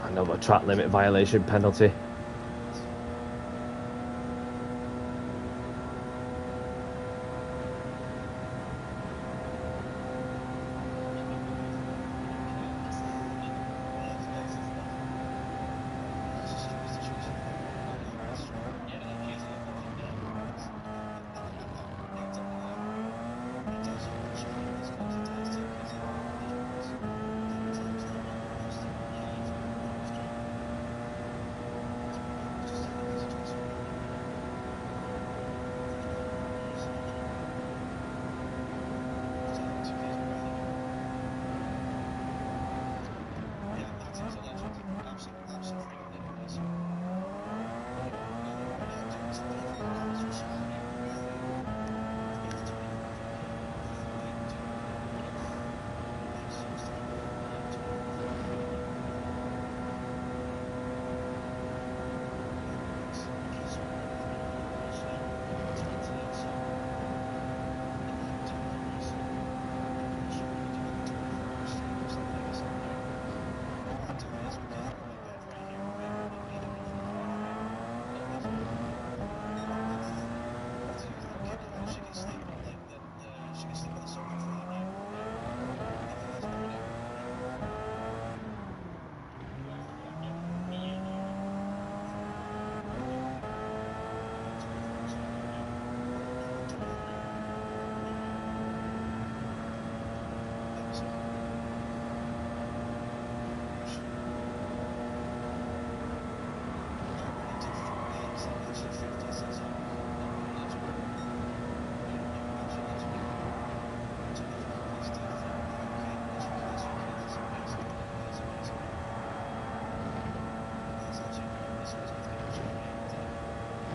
Another track limit violation penalty.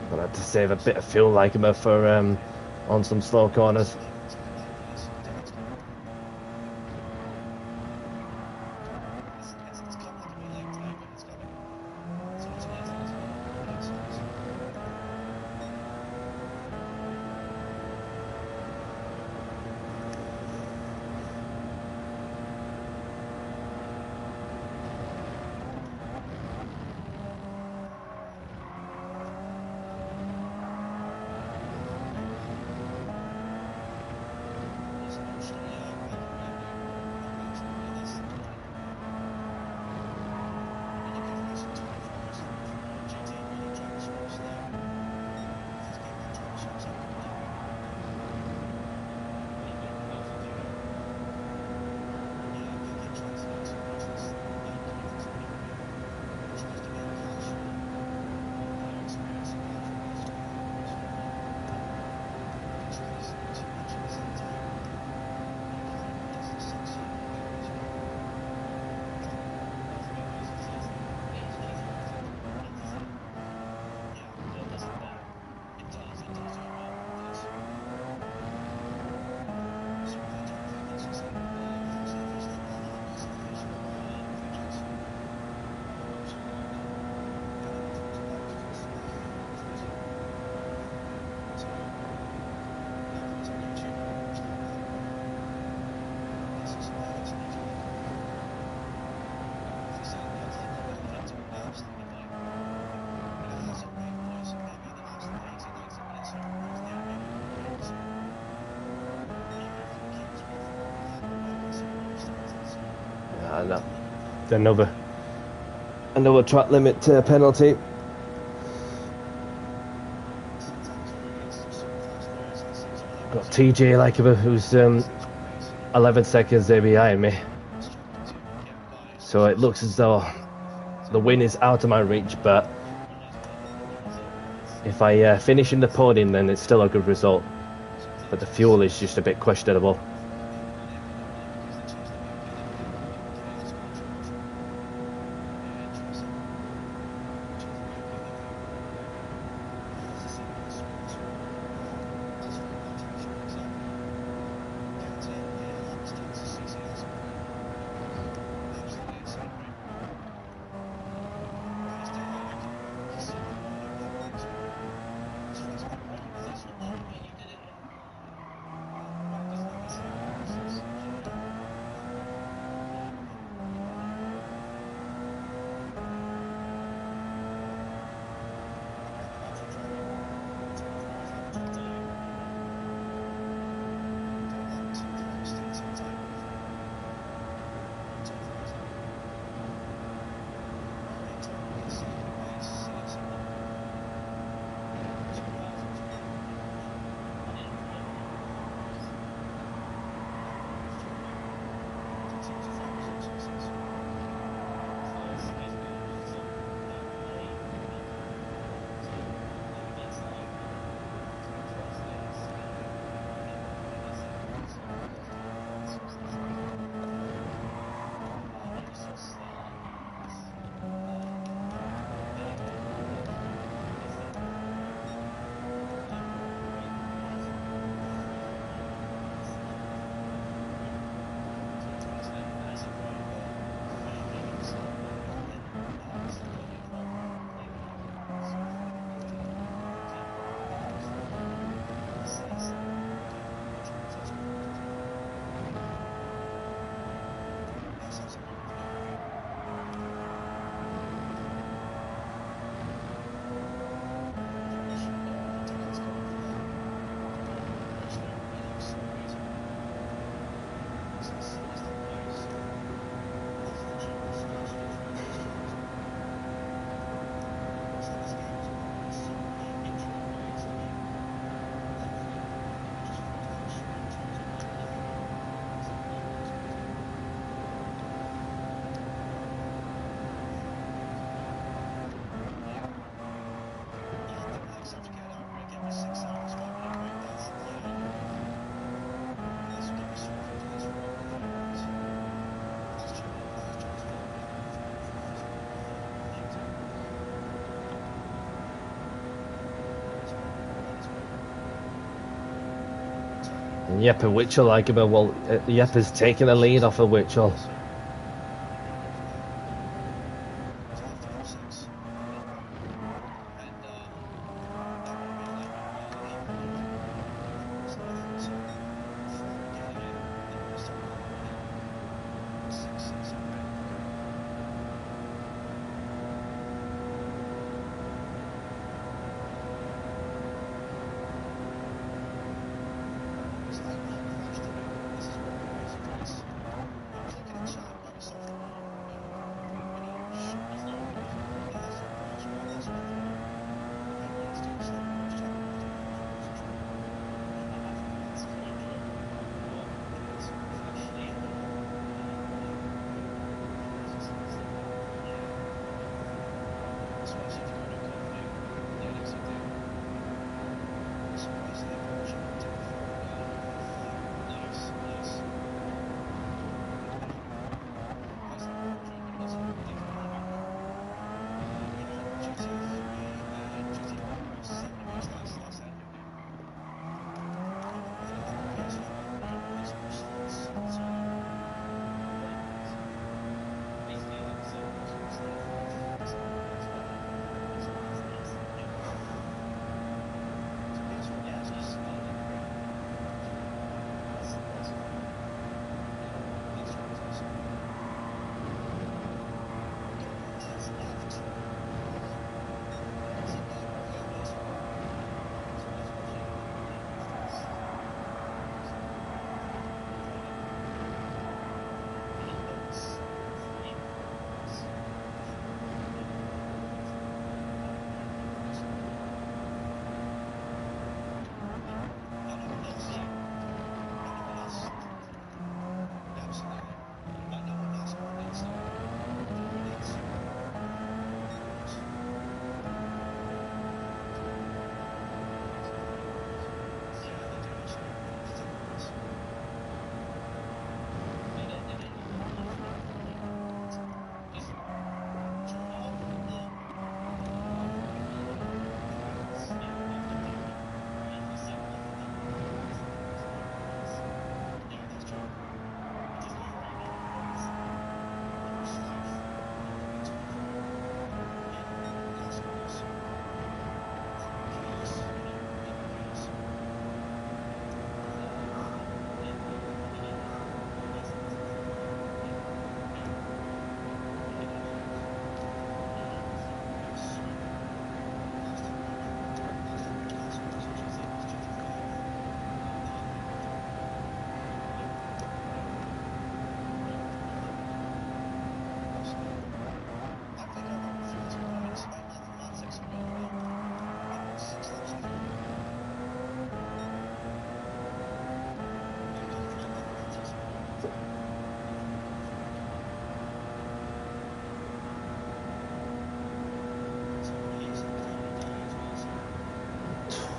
Gonna have to save a bit of fuel like him for on some slow corners. No. Another track limit penalty. Got TJ Lakiva, who's 11 seconds there behind me. So it looks as though the win is out of my reach, but if I finish in the podium, then it's still a good result. But the fuel is just a bit questionable. Jeppe Witchell, like him, well, Jeppe's taking the lead off of Witchell.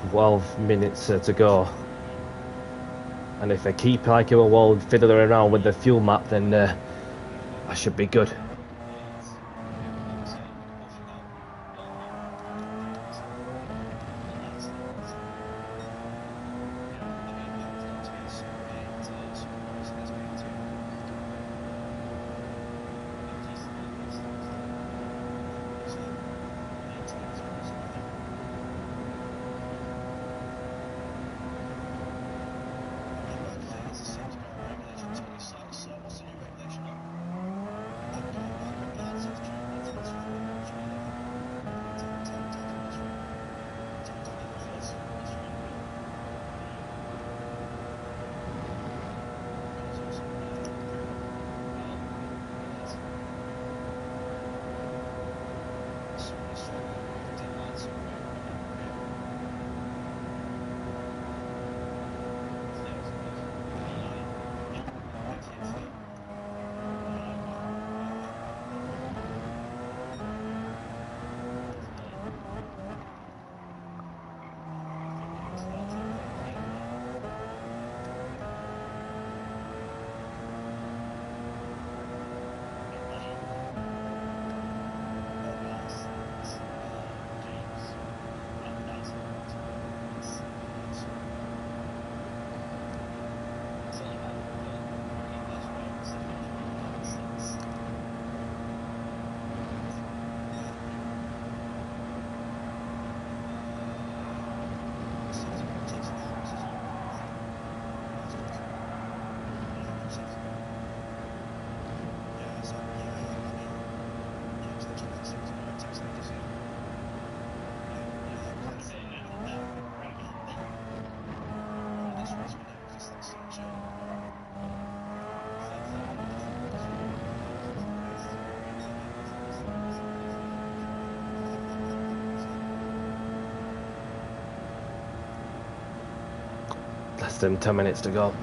12 minutes to go. And if I keep like a wall fiddling around with the fuel map, then I should be good. Less than 10 minutes to go.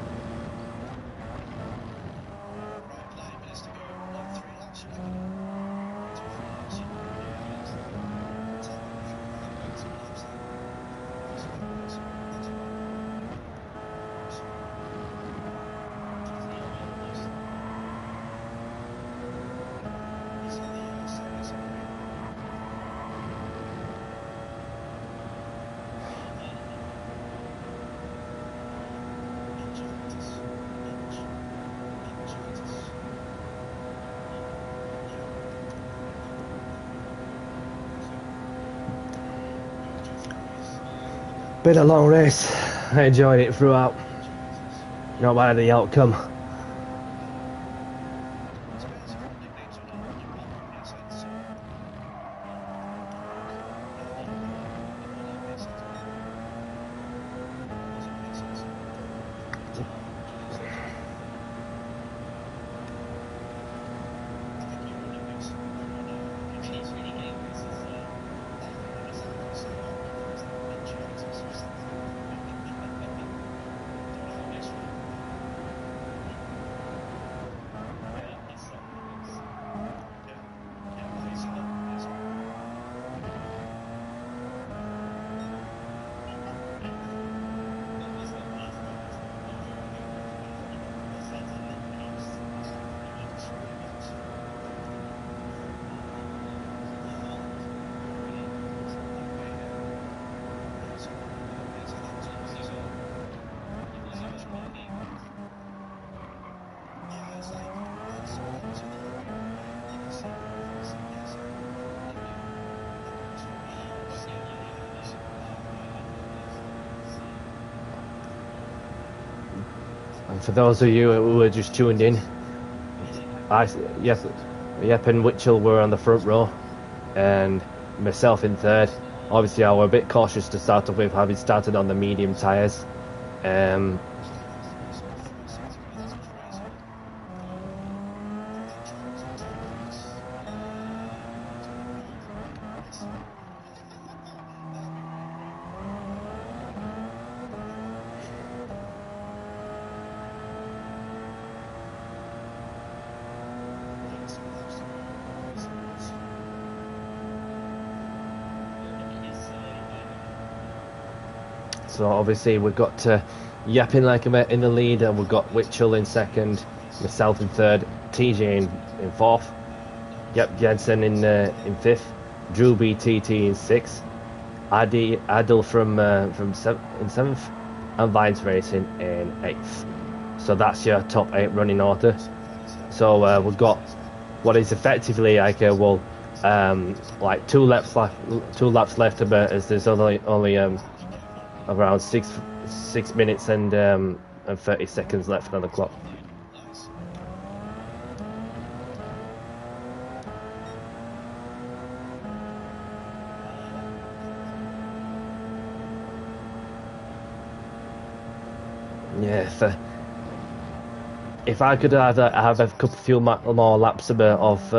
Been a long race. I enjoyed it throughout. Not bad the outcome. And for those of you who were just tuned in, Yep and Witchell were on the front row, and myself in third. Obviously, I was a bit cautious to start off with, having started on the medium tyres. So obviously we've got Yappin like in the lead, and we've got Witchell in second, myself in third, TJ in fourth, Yep Jensen in fifth, Drew BTT in sixth, Adil in seventh, and Vines Racing in eighth. So that's your top 8 running order. So we've got what is effectively like like 2 laps left as there's only around 6 minutes and 30 seconds left on the clock. Yeah, if I could have a few more laps worth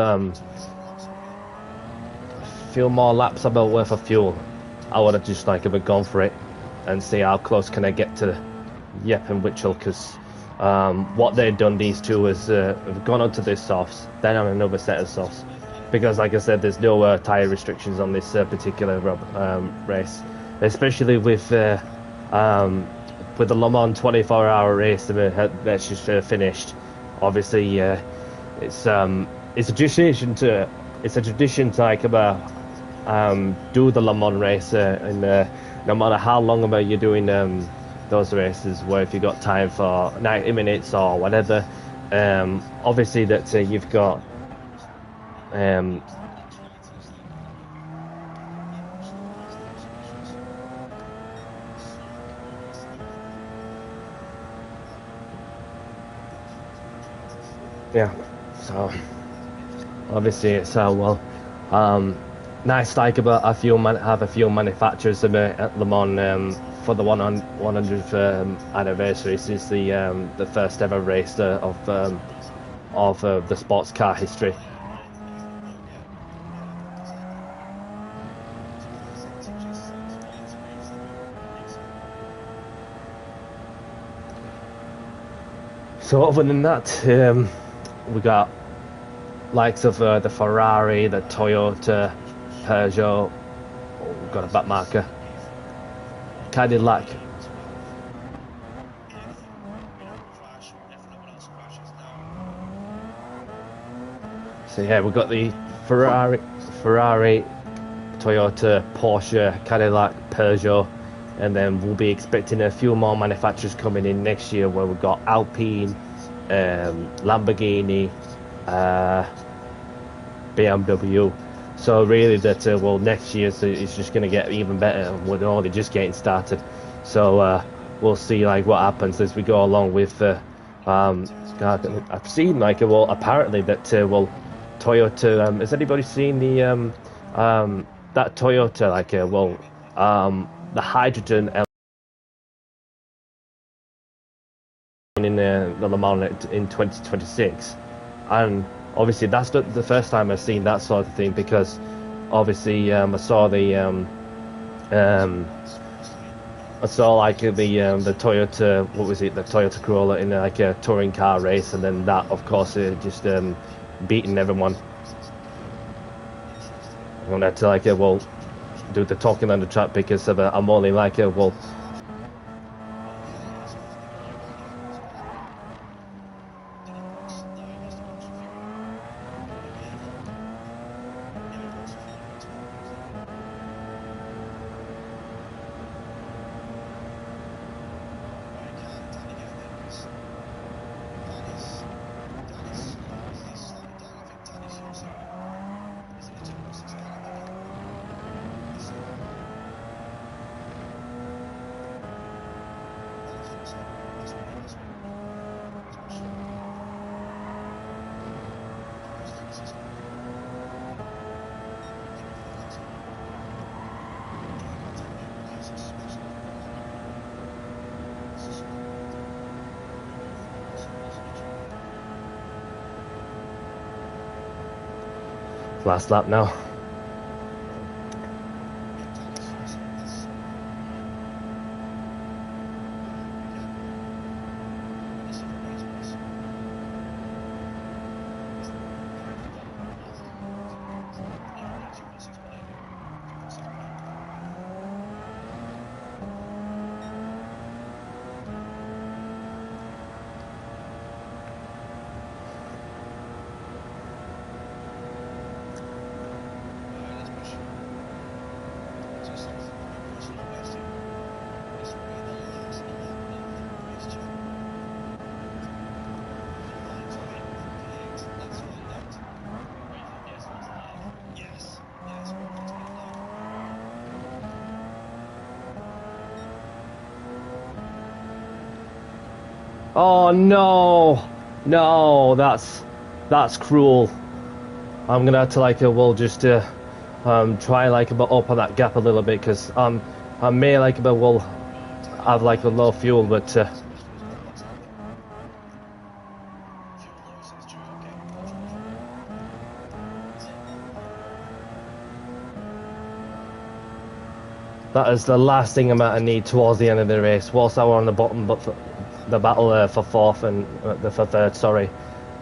of fuel, I would have just like gone for it and see how close can I get to Yep and Witchell, because what they've done, these two, is have gone onto the softs, then on another set of softs, because like I said, there's no tyre restrictions on this particular race, especially with the Le Mans 24-hour race that's just finished. Obviously, it's a tradition to like do the Le Mans race, and no matter how long you're doing those races, where if you got time for 90 minutes or whatever, obviously that you've got yeah, so obviously it's nice like about have a few manufacturers at Le Mans for the 100th anniversary. This is the first ever race of the sports car history. So other than that, we got likes of the Ferrari, the Toyota, Peugeot. Oh, we've got a back marker. Cadillac. So yeah, we've got the Ferrari, Toyota, Porsche, Cadillac, Peugeot, and then we'll be expecting a few more manufacturers coming in next year, where we've got Alpine, Lamborghini, BMW. So really that next year it's just going to get even better. We're only just getting started, so we'll see like what happens as we go along with I've seen like apparently that Toyota, has anybody seen the that Toyota like the hydrogen in the Le Mans in 2026, and obviously that's the first time I've seen that sort of thing, because obviously I saw the the Toyota, what was it, the Toyota Corolla in like a touring car race, and then that of course just beating everyone. I'm gonna have to like do the talking on the track, because I'm only like last lap now. Oh no, no, that's cruel. I'm gonna have to like well just try like about open that gap a little bit because I may like about well have like a low fuel, but
Fuel low says Drew. Okay, no trouble.
that is the last thing I'm gonna need towards the end of the race. Whilst I were on the bottom, but for the battle for fourth and for third, sorry,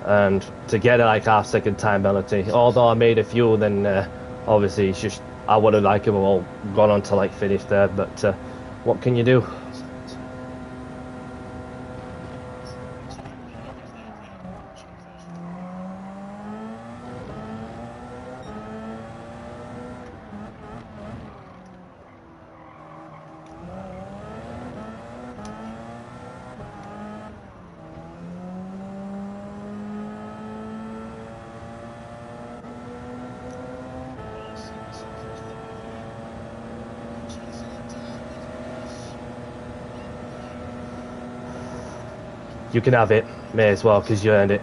and to get like half-second time penalty. Although I made a few, then obviously it's just I would have like all gone on to like finish third. But what can you do? You can have it, may as well, because you earned it.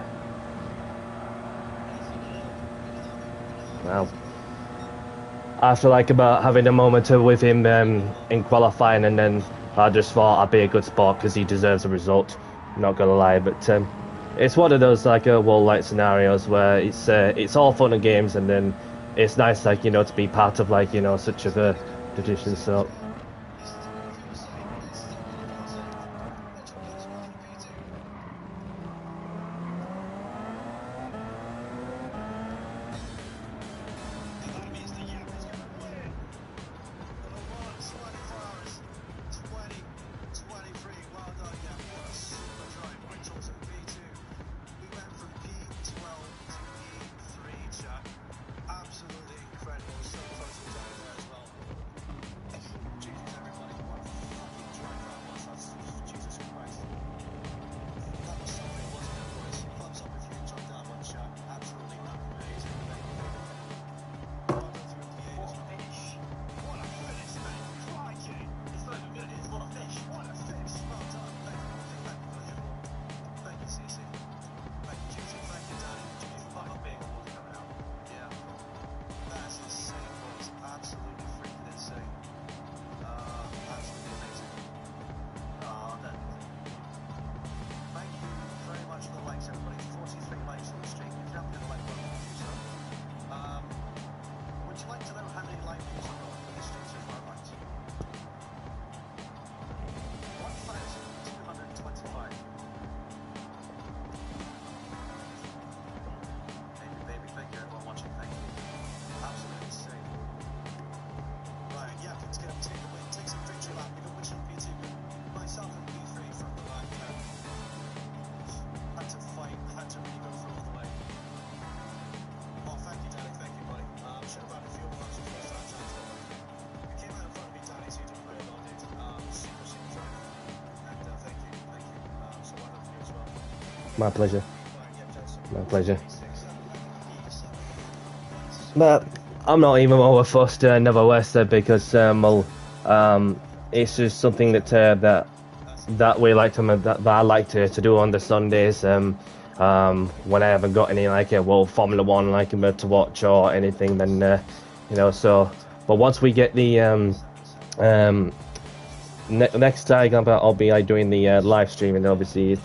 Well, after like about having a moment with him in qualifying, and then I just thought I'd be a good sport because he deserves a result. Not gonna lie, but it's one of those like world light scenarios where it's all fun and games, and then it's nice like to be part of like such a tradition. So. My pleasure. My pleasure. But I'm not even more fussed, nevertheless, because it's just something that we like that I like to do on the Sundays. When I haven't got any like Formula One like to watch or anything, then So, but once we get the next time, I'll be doing the live stream, and obviously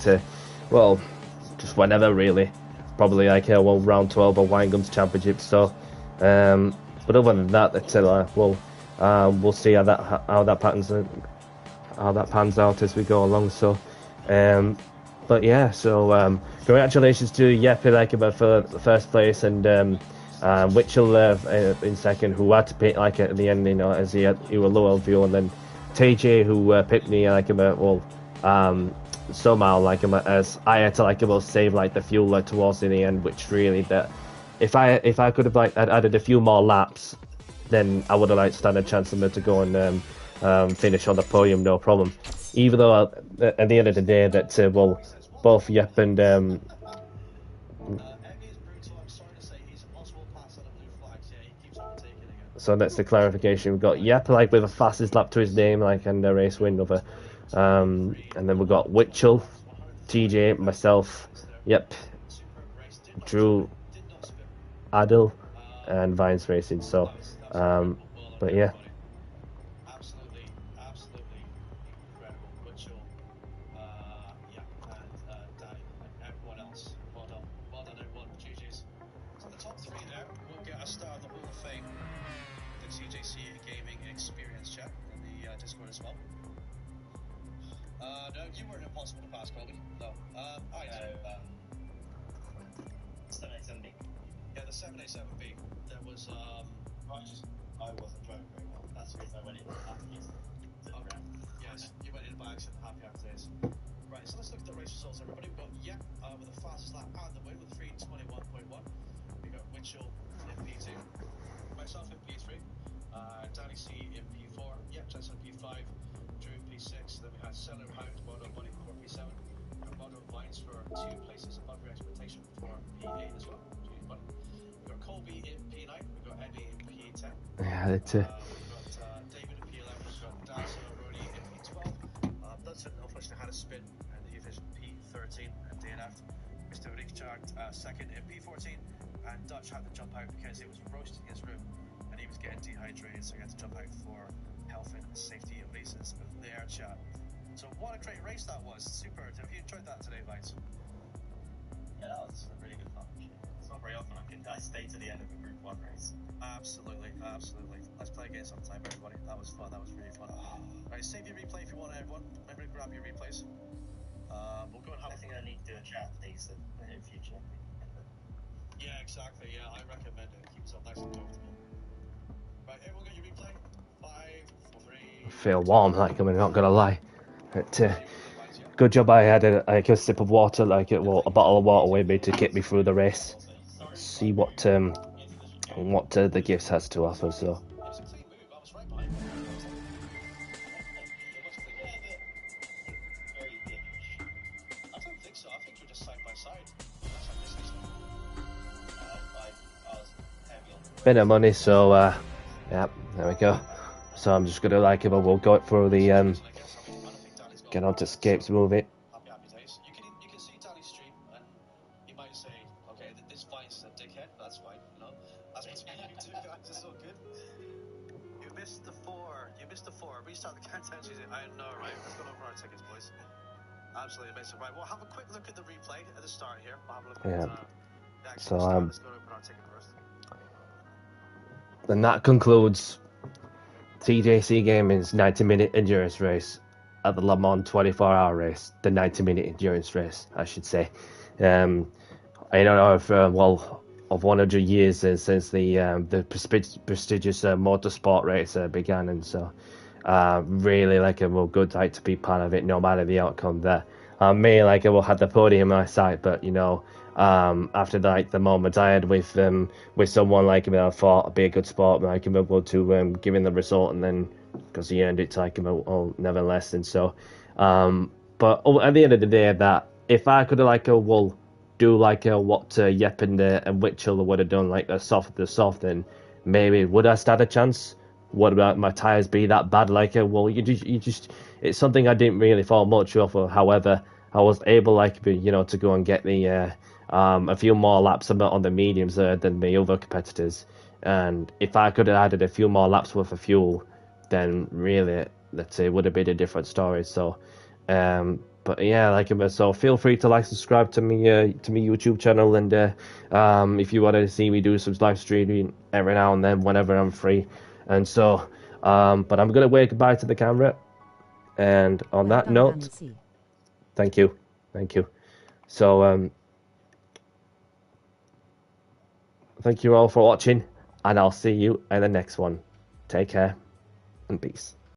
just whenever really, probably like round 12 or Wine Guns Championship. So, but other than that, we'll see how that pans out as we go along. So, but yeah, so congratulations to Yeppe for the first place, and Witchell in second, who had to pick at the end, as he was low on fuel, and then TJ who picked me somehow as I had to save the fuel towards the end, which really that if I could have added a few more laps, then I would have stand a chance to go and finish on the podium, no problem. Even though at the end of the day that both Yep and so that's the clarification. We've got Yep with the fastest lap to his name and the race win over, and then we've got Witchell TJ, myself, yep,
Superb race. Did not
Drew,
did not spin.
Adil, and Vines Racing. So,
That's well of
but yeah,
everybody. Absolutely, absolutely incredible. Mitchell, yeah, and Danny, and everyone else. Well done. Well done, everyone. GG's. So the top three there will get a star of the Hall of Fame, the TJC Gaming Experience chat in the Discord as well. No, you weren't impossible to pass, Colby. No. Alright.
787B.
Yeah, the 787B. There was,
I wasn't driving very well. That's the reason I went into accident.
Okay. Yes, you went in by accident. Happy days. Right, so let's look at the race results, everybody. We've got Yep with the fastest lap and the win with 3:21.1. We got Winchell in P2, myself in P3, Danny C in P4, Yep, Jensen in P5, Drew in P6. Then we had Seller Hound, Modo Bunny for P7, and Modo Vines for 2 places above your expectation for P8 as well. Jeez, buddy. We got Colby in P9, we got Eddie in P10.
yeah, it's
We've got David in P11, we've got Daz and Rody in P12. Dudson unfortunately had a spin and he finished P13 and DNF. Mr. Richard second in P14, and Dutch had to jump out because it was roasting his room and he was getting dehydrated, so he had to jump out for health and safety reasons there, chat. So what a great race that was. Super. Have you enjoyed that today, Vines?
Yeah, that was a really good fun. It's not very often I stay to the end of a Group 1 race.
Absolutely, absolutely. Let's play again sometime, everybody. That was fun. That was really fun. Right, save your replay if you want, everyone. Remember to grab your replays. We'll go and have.
I think I need to do a chat these in future.
Yeah, exactly. Yeah, I recommend it. Keep yourself nice and comfortable. Right, everyone get your replay. 5, 4, 3.
feel warm, like I'm not gonna lie. But,
Your replay, Vines, yeah?
good job I had a sip of water, like a bottle of water with me to get me through the race. See what the gifts has to offer. So
It was a clean move. I was right behind him. It was clean.
Very dickish.
I don't think so. I think you're just side by side. That's how this is.
I was heavy on the
bit of money. So yeah, there we go. So I'm just gonna we'll go through the get on to Escapes movie.
Happy days. You can see Danny's stream and he might say, okay, this Vines is a dickhead. That's fine, you know. That's between you two guys. It's all good. You missed the 4. You missed the 4. Restart the countdown. I know, right? Let's go over our tickets, boys. Absolutely amazing. Right, we'll have a quick look at the replay at the start here. We'll have a look at the actual start. Let's go open our ticket first.
And that concludes TJC Gaming's 90-minute endurance race at the Le Mans 24-hour race, the 90-minute endurance race, I should say. I don't know if of 100 years since the prestigious motorsport race began, and so really good to be part of it, no matter the outcome. There, me I will have the podium in my sight, but after the moment I had with someone I thought would be a good sport, I'm able to give him the result, and then because he earned it, nevertheless. And so, but at the end of the day, that if I could do what Yep and Witchell would have done, the soft, then maybe would I stand a chance? What about my tires be that bad? You just it's something I didn't really fall much off of. However, I was able to go and get the a few more laps on the mediums than the other competitors. And if I could have added a few more laps worth of fuel, then really, let's say, it would have been a different story. So, but yeah, so feel free to subscribe to me YouTube channel, and if you want to see me do some live streaming every now and then whenever I'm free. And so, but I'm gonna wave goodbye to the camera. And on that note, thank you. So, thank you all for watching, and I'll see you in the next one. Take care and peace.